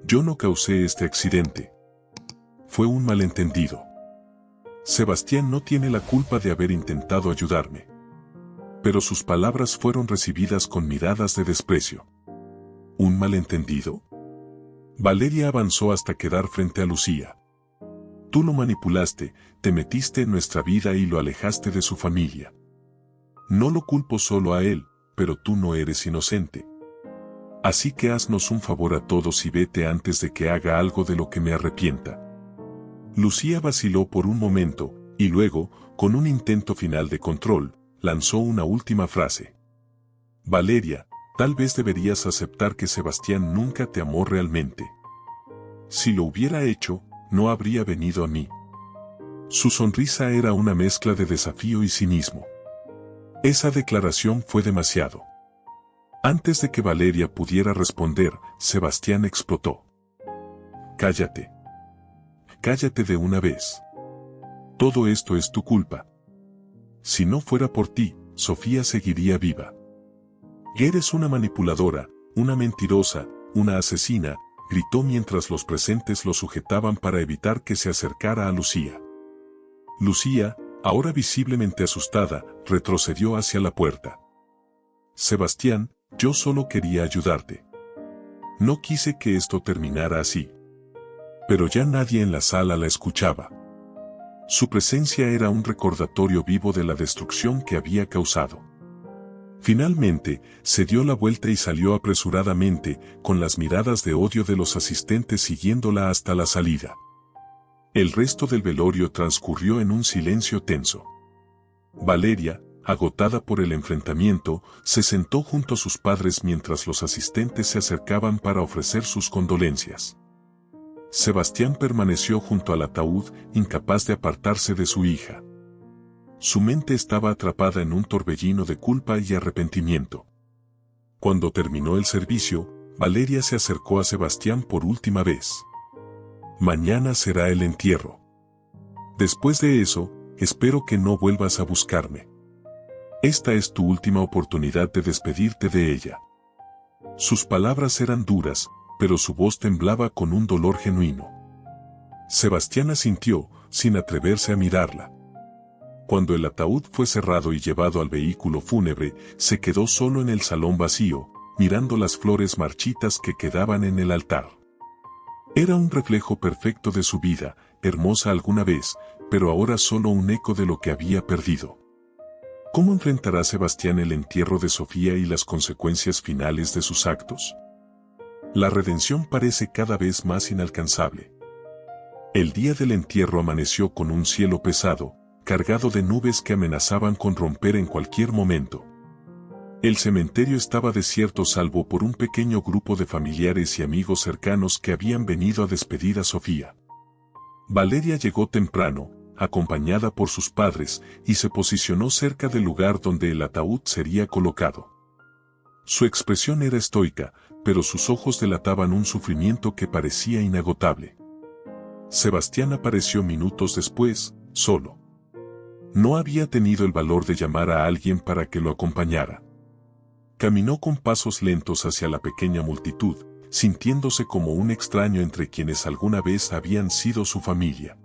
Yo no causé este accidente. Fue un malentendido. Sebastián no tiene la culpa de haber intentado ayudarme. Pero sus palabras fueron recibidas con miradas de desprecio. ¿Un malentendido? Valeria avanzó hasta quedar frente a Lucía. Tú lo manipulaste, te metiste en nuestra vida y lo alejaste de su familia. No lo culpo solo a él, pero tú no eres inocente. Así que haznos un favor a todos y vete antes de que haga algo de lo que me arrepienta. Lucía vaciló por un momento, y luego, con un intento final de control, lanzó una última frase. Valeria, tal vez deberías aceptar que Sebastián nunca te amó realmente. Si lo hubiera hecho, no habría venido a mí. Su sonrisa era una mezcla de desafío y cinismo. Esa declaración fue demasiado. Antes de que Valeria pudiera responder, Sebastián explotó. Cállate. Cállate de una vez. Todo esto es tu culpa. Si no fuera por ti, Sofía seguiría viva. Eres una manipuladora, una mentirosa, una asesina, gritó mientras los presentes lo sujetaban para evitar que se acercara a Lucía. Lucía, ahora visiblemente asustada, retrocedió hacia la puerta. Sebastián, yo solo quería ayudarte. No quise que esto terminara así. Pero ya nadie en la sala la escuchaba. Su presencia era un recordatorio vivo de la destrucción que había causado. Finalmente, se dio la vuelta y salió apresuradamente, con las miradas de odio de los asistentes siguiéndola hasta la salida. El resto del velorio transcurrió en un silencio tenso. Valeria, agotada por el enfrentamiento, se sentó junto a sus padres mientras los asistentes se acercaban para ofrecer sus condolencias. Sebastián permaneció junto al ataúd, incapaz de apartarse de su hija. Su mente estaba atrapada en un torbellino de culpa y arrepentimiento. Cuando terminó el servicio, Valeria se acercó a Sebastián por última vez. Mañana será el entierro. Después de eso, espero que no vuelvas a buscarme. Esta es tu última oportunidad de despedirte de ella. Sus palabras eran duras, pero su voz temblaba con un dolor genuino. Sebastián asintió, sin atreverse a mirarla. Cuando el ataúd fue cerrado y llevado al vehículo fúnebre, se quedó solo en el salón vacío, mirando las flores marchitas que quedaban en el altar. Era un reflejo perfecto de su vida, hermosa alguna vez, pero ahora solo un eco de lo que había perdido. ¿Cómo enfrentará Sebastián el entierro de Sofía y las consecuencias finales de sus actos? La redención parece cada vez más inalcanzable. El día del entierro amaneció con un cielo pesado, cargado de nubes que amenazaban con romper en cualquier momento. El cementerio estaba desierto salvo por un pequeño grupo de familiares y amigos cercanos que habían venido a despedir a Sofía. Valeria llegó temprano, acompañada por sus padres, y se posicionó cerca del lugar donde el ataúd sería colocado. Su expresión era estoica, pero sus ojos delataban un sufrimiento que parecía inagotable. Sebastián apareció minutos después, solo. No había tenido el valor de llamar a alguien para que lo acompañara. Caminó con pasos lentos hacia la pequeña multitud, sintiéndose como un extraño entre quienes alguna vez habían sido su familia.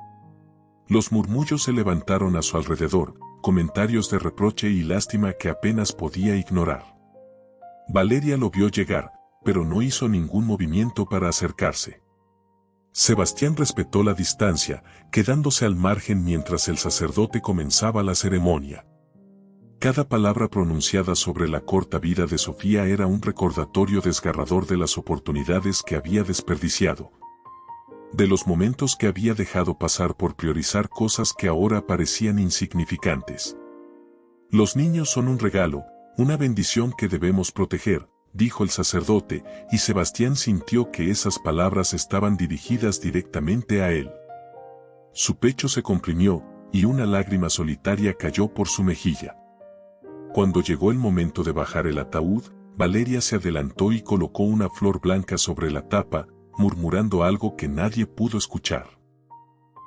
Los murmullos se levantaron a su alrededor, comentarios de reproche y lástima que apenas podía ignorar. Valeria lo vio llegar, pero no hizo ningún movimiento para acercarse. Sebastián respetó la distancia, quedándose al margen mientras el sacerdote comenzaba la ceremonia. Cada palabra pronunciada sobre la corta vida de Sofía era un recordatorio desgarrador de las oportunidades que había desperdiciado, de los momentos que había dejado pasar por priorizar cosas que ahora parecían insignificantes. Los niños son un regalo, una bendición que debemos proteger, dijo el sacerdote, y Sebastián sintió que esas palabras estaban dirigidas directamente a él. Su pecho se comprimió, y una lágrima solitaria cayó por su mejilla. Cuando llegó el momento de bajar el ataúd, Valeria se adelantó y colocó una flor blanca sobre la tapa, murmurando algo que nadie pudo escuchar.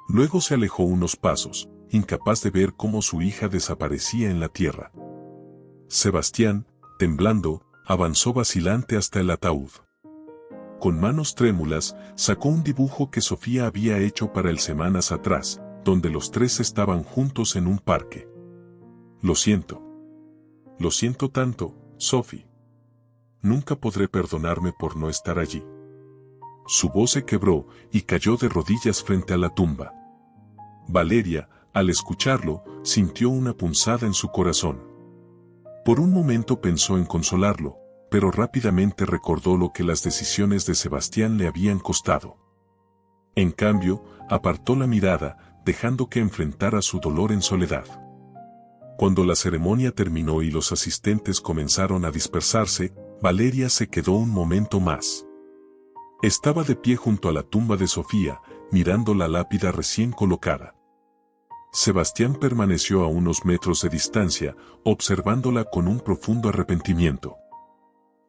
Luego se alejó unos pasos, incapaz de ver cómo su hija desaparecía en la tierra. Sebastián, temblando, avanzó vacilante hasta el ataúd. Con manos trémulas, sacó un dibujo que Sofía había hecho para él semanas atrás, donde los tres estaban juntos en un parque. Lo siento. Lo siento tanto, Sophie. Nunca podré perdonarme por no estar allí. Su voz se quebró y cayó de rodillas frente a la tumba. Valeria, al escucharlo, sintió una punzada en su corazón. Por un momento pensó en consolarlo, pero rápidamente recordó lo que las decisiones de Sebastián le habían costado. En cambio, apartó la mirada, dejando que enfrentara su dolor en soledad. Cuando la ceremonia terminó y los asistentes comenzaron a dispersarse, Valeria se quedó un momento más. Estaba de pie junto a la tumba de Sofía, mirando la lápida recién colocada. Sebastián permaneció a unos metros de distancia, observándola con un profundo arrepentimiento.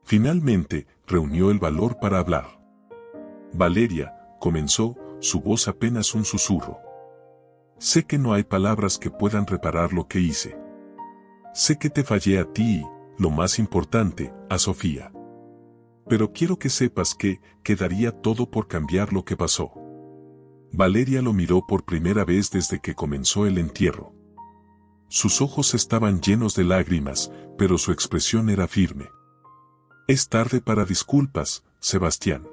Finalmente, reunió el valor para hablar. Valeria, comenzó, su voz apenas un susurro. Sé que no hay palabras que puedan reparar lo que hice. Sé que te fallé a ti y, lo más importante, a Sofía. Pero quiero que sepas que quedaría todo por cambiar lo que pasó. Valeria lo miró por primera vez desde que comenzó el entierro. Sus ojos estaban llenos de lágrimas, pero su expresión era firme. Es tarde para disculpas, Sebastián.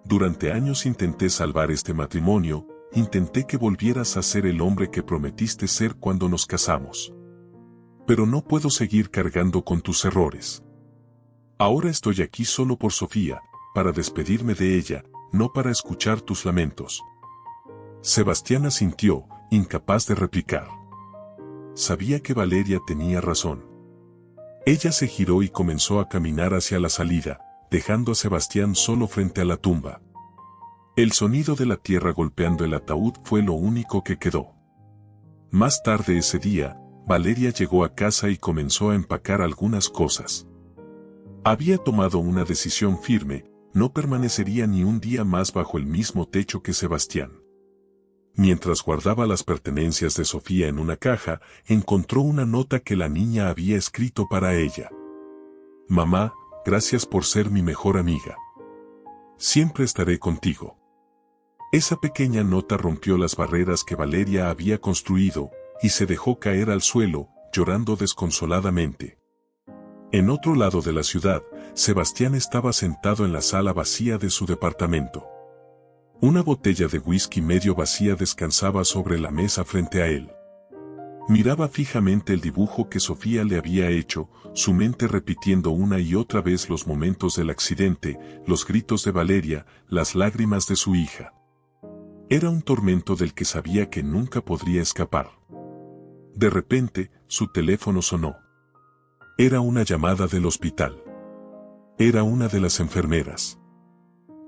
Durante años intenté salvar este matrimonio, intenté que volvieras a ser el hombre que prometiste ser cuando nos casamos. Pero no puedo seguir cargando con tus errores. Ahora estoy aquí solo por Sofía, para despedirme de ella, no para escuchar tus lamentos. Sebastián asintió, incapaz de replicar. Sabía que Valeria tenía razón. Ella se giró y comenzó a caminar hacia la salida, dejando a Sebastián solo frente a la tumba. El sonido de la tierra golpeando el ataúd fue lo único que quedó. Más tarde ese día, Valeria llegó a casa y comenzó a empacar algunas cosas. Había tomado una decisión firme, no permanecería ni un día más bajo el mismo techo que Sebastián. Mientras guardaba las pertenencias de Sofía en una caja, encontró una nota que la niña había escrito para ella. Mamá, gracias por ser mi mejor amiga. Siempre estaré contigo. Esa pequeña nota rompió las barreras que Valeria había construido, y se dejó caer al suelo, llorando desconsoladamente. En otro lado de la ciudad, Sebastián estaba sentado en la sala vacía de su departamento. Una botella de whisky medio vacía descansaba sobre la mesa frente a él. Miraba fijamente el dibujo que Sofía le había hecho, su mente repitiendo una y otra vez los momentos del accidente, los gritos de Valeria, las lágrimas de su hija. Era un tormento del que sabía que nunca podría escapar. De repente, su teléfono sonó. Era una llamada del hospital. Era una de las enfermeras.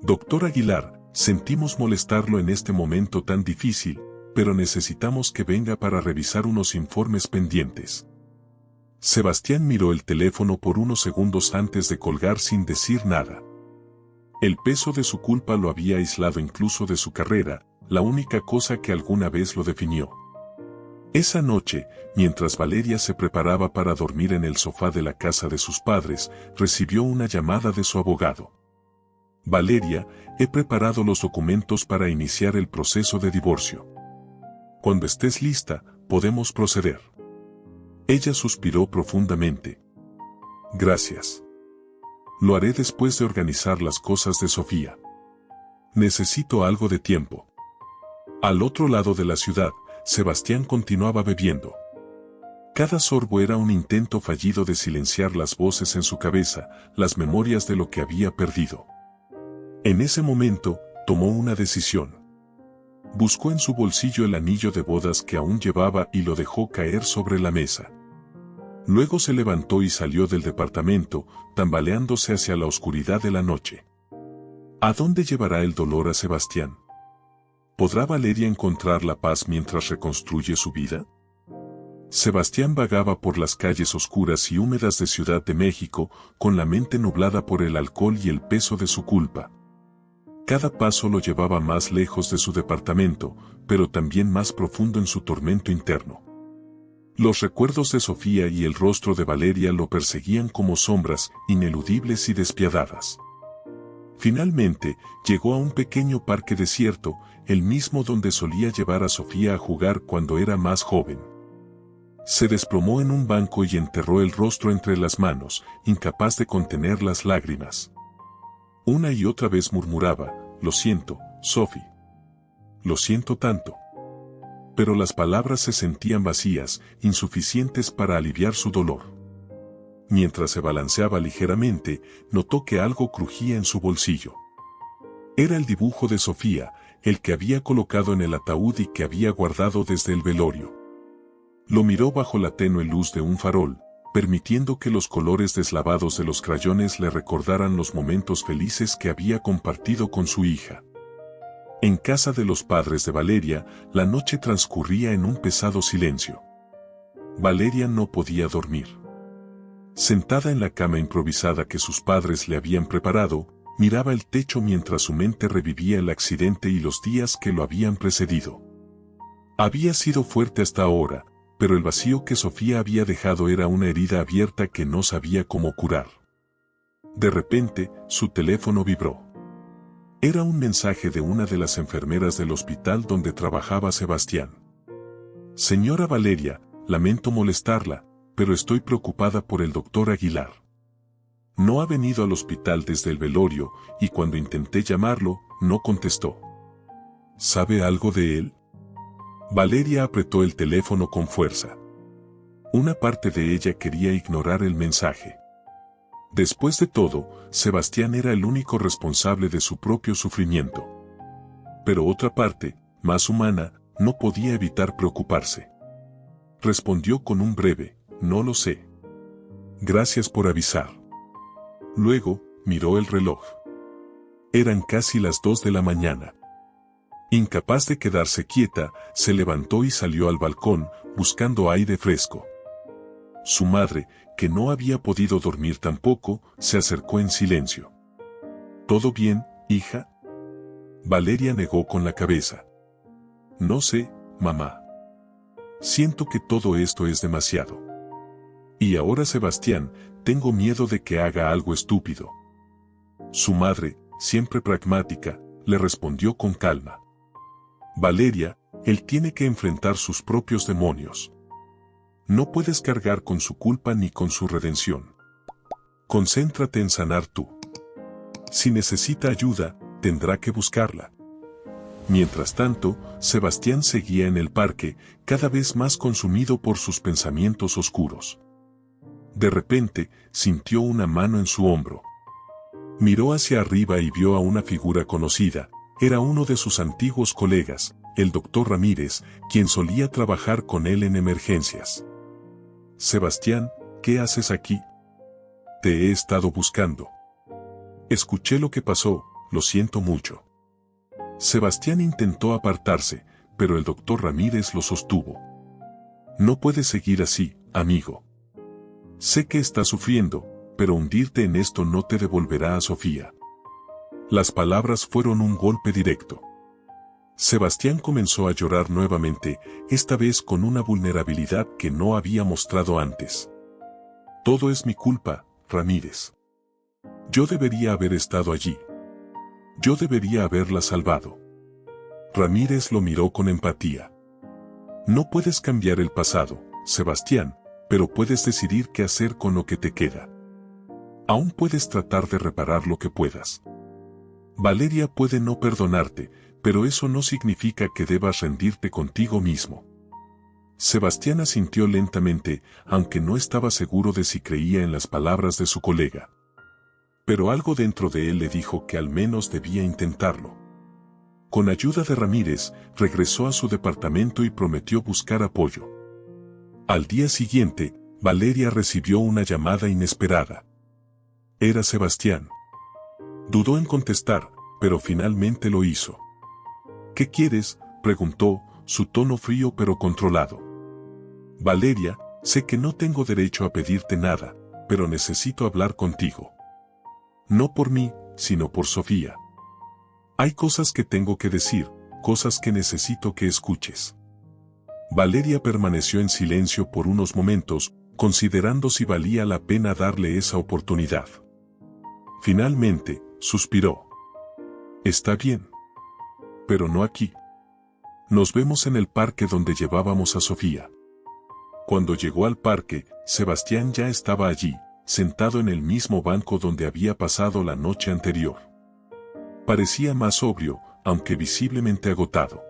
Doctor Aguilar, sentimos molestarlo en este momento tan difícil, pero necesitamos que venga para revisar unos informes pendientes. Sebastián miró el teléfono por unos segundos antes de colgar sin decir nada. El peso de su culpa lo había aislado incluso de su carrera, la única cosa que alguna vez lo definió. Esa noche, mientras Valeria se preparaba para dormir en el sofá de la casa de sus padres, recibió una llamada de su abogado. Valeria, he preparado los documentos para iniciar el proceso de divorcio. Cuando estés lista, podemos proceder. Ella suspiró profundamente. Gracias. Lo haré después de organizar las cosas de Sofía. Necesito algo de tiempo. Al otro lado de la ciudad, Sebastián continuaba bebiendo. Cada sorbo era un intento fallido de silenciar las voces en su cabeza, las memorias de lo que había perdido. En ese momento, tomó una decisión. Buscó en su bolsillo el anillo de bodas que aún llevaba y lo dejó caer sobre la mesa. Luego se levantó y salió del departamento, tambaleándose hacia la oscuridad de la noche. ¿A dónde llevará el dolor a Sebastián? ¿Podrá Valeria encontrar la paz mientras reconstruye su vida? Sebastián vagaba por las calles oscuras y húmedas de Ciudad de México, con la mente nublada por el alcohol y el peso de su culpa. Cada paso lo llevaba más lejos de su departamento, pero también más profundo en su tormento interno. Los recuerdos de Sofía y el rostro de Valeria lo perseguían como sombras, ineludibles y despiadadas. Finalmente, llegó a un pequeño parque desierto, el mismo donde solía llevar a Sofía a jugar cuando era más joven. Se desplomó en un banco y enterró el rostro entre las manos, incapaz de contener las lágrimas. Una y otra vez murmuraba: «Lo siento, Sophie. Lo siento tanto». Pero las palabras se sentían vacías, insuficientes para aliviar su dolor. Mientras se balanceaba ligeramente, notó que algo crujía en su bolsillo. Era el dibujo de Sofía, el que había colocado en el ataúd y que había guardado desde el velorio. Lo miró bajo la tenue luz de un farol, permitiendo que los colores deslavados de los crayones le recordaran los momentos felices que había compartido con su hija. En casa de los padres de Valeria, la noche transcurría en un pesado silencio. Valeria no podía dormir. Sentada en la cama improvisada que sus padres le habían preparado, miraba el techo mientras su mente revivía el accidente y los días que lo habían precedido. Había sido fuerte hasta ahora, pero el vacío que Sofía había dejado era una herida abierta que no sabía cómo curar. De repente, su teléfono vibró. Era un mensaje de una de las enfermeras del hospital donde trabajaba Sebastián. «Señora Valeria, lamento molestarla, pero estoy preocupada por el doctor Aguilar. No ha venido al hospital desde el velorio y cuando intenté llamarlo, no contestó. ¿Sabe algo de él?». Valeria apretó el teléfono con fuerza. Una parte de ella quería ignorar el mensaje. Después de todo, Sebastián era el único responsable de su propio sufrimiento. Pero otra parte, más humana, no podía evitar preocuparse. Respondió con un breve: «No lo sé. Gracias por avisar». Luego, miró el reloj. Eran casi las 2 de la mañana. Incapaz de quedarse quieta, se levantó y salió al balcón, buscando aire fresco. Su madre, que no había podido dormir tampoco, se acercó en silencio. «¿Todo bien, hija?». Valeria negó con la cabeza. «No sé, mamá. Siento que todo esto es demasiado. Y ahora Sebastián, tengo miedo de que haga algo estúpido». Su madre, siempre pragmática, le respondió con calma: «Valeria, él tiene que enfrentar sus propios demonios. No puedes cargar con su culpa ni con su redención. Concéntrate en sanar tú. Si necesita ayuda, tendrá que buscarla». Mientras tanto, Sebastián seguía en el parque, cada vez más consumido por sus pensamientos oscuros. De repente, sintió una mano en su hombro. Miró hacia arriba y vio a una figura conocida. Era uno de sus antiguos colegas, el doctor Ramírez, quien solía trabajar con él en emergencias. «Sebastián, ¿qué haces aquí? Te he estado buscando. Escuché lo que pasó, lo siento mucho». Sebastián intentó apartarse, pero el doctor Ramírez lo sostuvo. «No puedes seguir así, amigo. Sé que estás sufriendo, pero hundirte en esto no te devolverá a Sofía». Las palabras fueron un golpe directo. Sebastián comenzó a llorar nuevamente, esta vez con una vulnerabilidad que no había mostrado antes. «Todo es mi culpa, Ramírez. Yo debería haber estado allí. Yo debería haberla salvado». Ramírez lo miró con empatía. «No puedes cambiar el pasado, Sebastián, pero puedes decidir qué hacer con lo que te queda. Aún puedes tratar de reparar lo que puedas. Valeria puede no perdonarte, pero eso no significa que debas rendirte contigo mismo. Sebastián asintió lentamente, aunque no estaba seguro de si creía en las palabras de su colega. Pero algo dentro de él le dijo que al menos debía intentarlo. Con ayuda de Ramírez, regresó a su departamento y prometió buscar apoyo. Al día siguiente, Valeria recibió una llamada inesperada. Era Sebastián. Dudó en contestar, pero finalmente lo hizo. ¿Qué quieres?, preguntó, su tono frío pero controlado. Valeria, sé que no tengo derecho a pedirte nada, pero necesito hablar contigo. No por mí, sino por Sofía. Hay cosas que tengo que decir, cosas que necesito que escuches. Valeria permaneció en silencio por unos momentos, considerando si valía la pena darle esa oportunidad. Finalmente, suspiró. Está bien. Pero no aquí. Nos vemos en el parque donde llevábamos a Sofía. Cuando llegó al parque, Sebastián ya estaba allí, sentado en el mismo banco donde había pasado la noche anterior. Parecía más sobrio, aunque visiblemente agotado.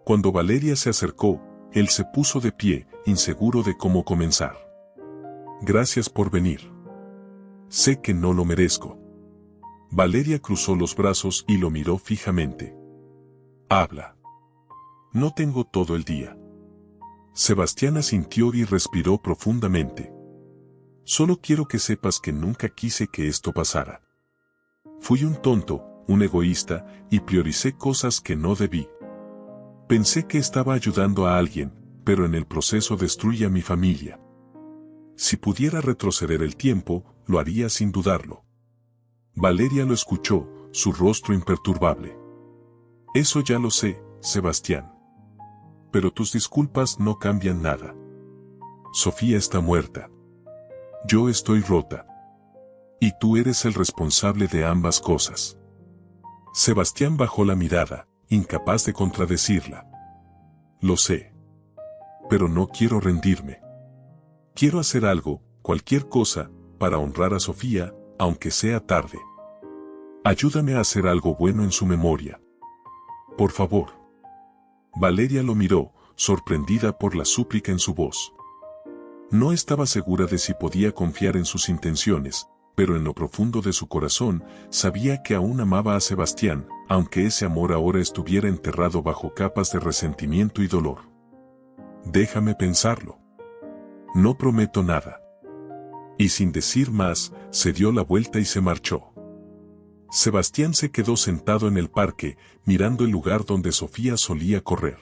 Cuando Valeria se acercó, él se puso de pie, inseguro de cómo comenzar. Gracias por venir. Sé que no lo merezco. Valeria cruzó los brazos y lo miró fijamente. Habla. No tengo todo el día. Sebastián asintió y respiró profundamente. Solo quiero que sepas que nunca quise que esto pasara. Fui un tonto, un egoísta, y prioricé cosas que no debí. Pensé que estaba ayudando a alguien, pero en el proceso destruí a mi familia. Si pudiera retroceder el tiempo, lo haría sin dudarlo. Valeria lo escuchó, su rostro imperturbable. Eso ya lo sé, Sebastián. Pero tus disculpas no cambian nada. Sofía está muerta. Yo estoy rota. Y tú eres el responsable de ambas cosas. Sebastián bajó la mirada, incapaz de contradecirla. Lo sé. Pero no quiero rendirme. Quiero hacer algo, cualquier cosa, para honrar a Sofía, aunque sea tarde. Ayúdame a hacer algo bueno en su memoria. Por favor. Valeria lo miró, sorprendida por la súplica en su voz. No estaba segura de si podía confiar en sus intenciones, pero en lo profundo de su corazón, sabía que aún amaba a Sebastián, aunque ese amor ahora estuviera enterrado bajo capas de resentimiento y dolor. Déjame pensarlo. No prometo nada. Y sin decir más, se dio la vuelta y se marchó. Sebastián se quedó sentado en el parque, mirando el lugar donde Sofía solía correr.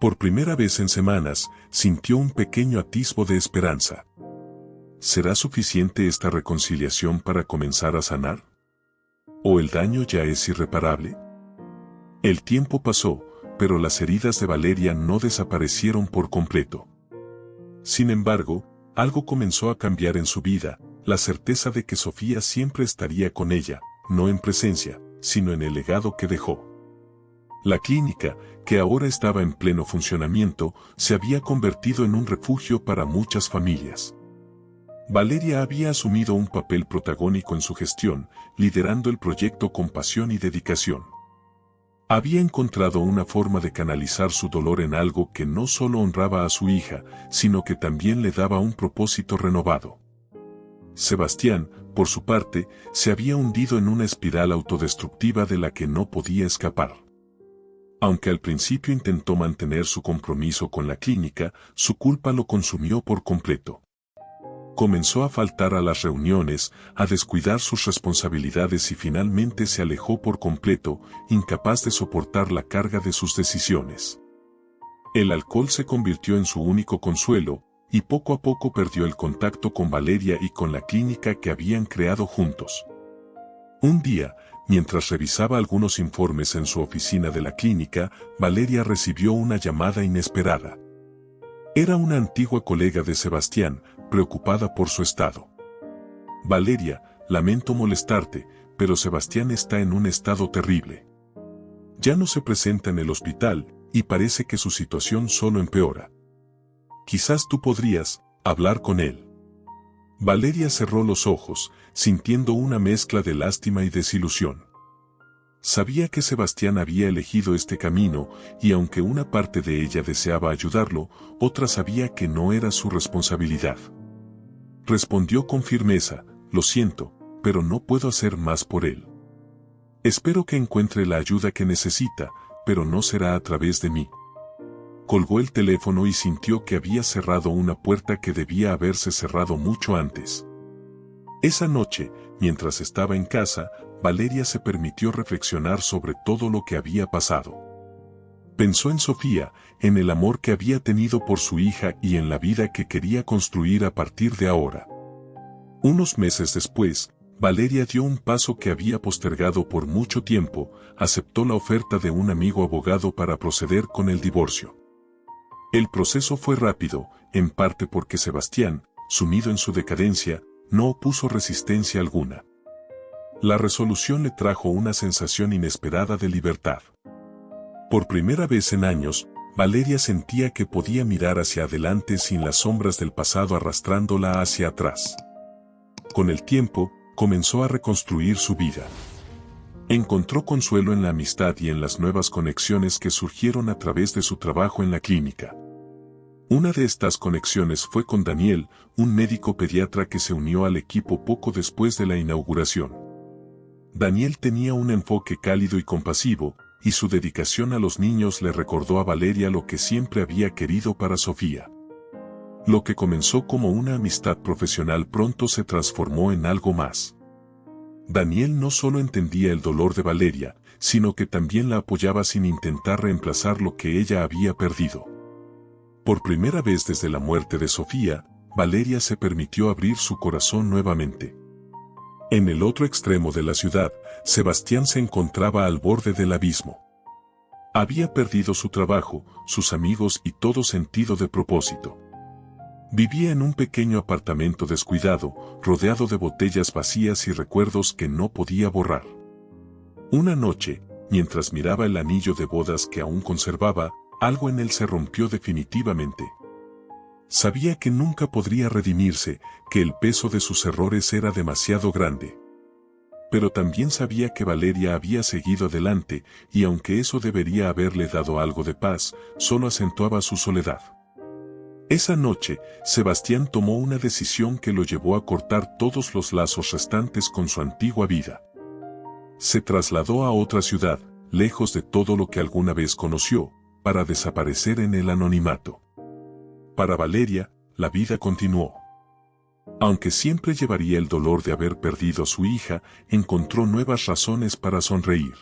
Por primera vez en semanas, sintió un pequeño atisbo de esperanza. ¿Será suficiente esta reconciliación para comenzar a sanar? ¿O el daño ya es irreparable? El tiempo pasó, pero las heridas de Valeria no desaparecieron por completo. Sin embargo, algo comenzó a cambiar en su vida, la certeza de que Sofía siempre estaría con ella, no en presencia, sino en el legado que dejó. La clínica, que ahora estaba en pleno funcionamiento, se había convertido en un refugio para muchas familias. Valeria había asumido un papel protagónico en su gestión, liderando el proyecto con pasión y dedicación. Había encontrado una forma de canalizar su dolor en algo que no solo honraba a su hija, sino que también le daba un propósito renovado. Sebastián, por su parte, se había hundido en una espiral autodestructiva de la que no podía escapar. Aunque al principio intentó mantener su compromiso con la clínica, su culpa lo consumió por completo. Comenzó a faltar a las reuniones, a descuidar sus responsabilidades y finalmente se alejó por completo, incapaz de soportar la carga de sus decisiones. El alcohol se convirtió en su único consuelo, y poco a poco perdió el contacto con Valeria y con la clínica que habían creado juntos. Un día, mientras revisaba algunos informes en su oficina de la clínica, Valeria recibió una llamada inesperada. Era una antigua colega de Sebastián, preocupada por su estado. Valeria, lamento molestarte, pero Sebastián está en un estado terrible. Ya no se presenta en el hospital, y parece que su situación solo empeora. Quizás tú podrías hablar con él. Valeria cerró los ojos, sintiendo una mezcla de lástima y desilusión. Sabía que Sebastián había elegido este camino, y aunque una parte de ella deseaba ayudarlo, otra sabía que no era su responsabilidad. Respondió con firmeza: lo siento, pero no puedo hacer más por él. Espero que encuentre la ayuda que necesita, pero no será a través de mí. Colgó el teléfono y sintió que había cerrado una puerta que debía haberse cerrado mucho antes. Esa noche, mientras estaba en casa, Valeria se permitió reflexionar sobre todo lo que había pasado. Pensó en Sofía, en el amor que había tenido por su hija y en la vida que quería construir a partir de ahora. Unos meses después, Valeria dio un paso que había postergado por mucho tiempo: aceptó la oferta de un amigo abogado para proceder con el divorcio. El proceso fue rápido, en parte porque Sebastián, sumido en su decadencia, no opuso resistencia alguna. La resolución le trajo una sensación inesperada de libertad. Por primera vez en años, Valeria sentía que podía mirar hacia adelante sin las sombras del pasado arrastrándola hacia atrás. Con el tiempo, comenzó a reconstruir su vida. Encontró consuelo en la amistad y en las nuevas conexiones que surgieron a través de su trabajo en la clínica. Una de estas conexiones fue con Daniel, un médico pediatra que se unió al equipo poco después de la inauguración. Daniel tenía un enfoque cálido y compasivo, y su dedicación a los niños le recordó a Valeria lo que siempre había querido para Sofía. Lo que comenzó como una amistad profesional pronto se transformó en algo más. Daniel no solo entendía el dolor de Valeria, sino que también la apoyaba sin intentar reemplazar lo que ella había perdido. Por primera vez desde la muerte de Sofía, Valeria se permitió abrir su corazón nuevamente. En el otro extremo de la ciudad, Sebastián se encontraba al borde del abismo. Había perdido su trabajo, sus amigos y todo sentido de propósito. Vivía en un pequeño apartamento descuidado, rodeado de botellas vacías y recuerdos que no podía borrar. Una noche, mientras miraba el anillo de bodas que aún conservaba, algo en él se rompió definitivamente. Sabía que nunca podría redimirse, que el peso de sus errores era demasiado grande. Pero también sabía que Valeria había seguido adelante, y aunque eso debería haberle dado algo de paz, solo acentuaba su soledad. Esa noche, Sebastián tomó una decisión que lo llevó a cortar todos los lazos restantes con su antigua vida. Se trasladó a otra ciudad, lejos de todo lo que alguna vez conoció, para desaparecer en el anonimato. Para Valeria, la vida continuó. Aunque siempre llevaría el dolor de haber perdido a su hija, encontró nuevas razones para sonreír.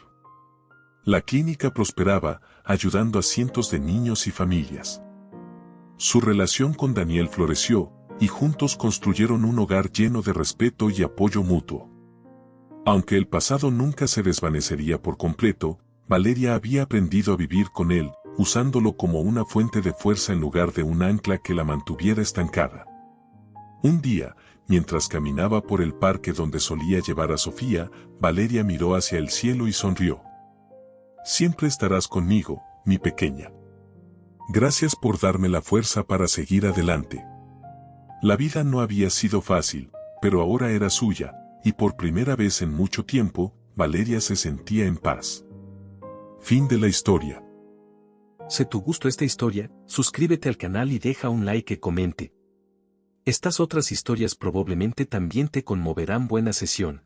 La clínica prosperaba, ayudando a cientos de niños y familias. Su relación con Daniel floreció, y juntos construyeron un hogar lleno de respeto y apoyo mutuo. Aunque el pasado nunca se desvanecería por completo, Valeria había aprendido a vivir con él, usándolo como una fuente de fuerza en lugar de un ancla que la mantuviera estancada. Un día, mientras caminaba por el parque donde solía llevar a Sofía, Valeria miró hacia el cielo y sonrió. Siempre estarás conmigo, mi pequeña. Gracias por darme la fuerza para seguir adelante. La vida no había sido fácil, pero ahora era suya, y por primera vez en mucho tiempo, Valeria se sentía en paz. Fin de la historia. Si te gustó esta historia, suscríbete al canal y deja un like y comente. Estas otras historias probablemente también te conmoverán. Buena sesión.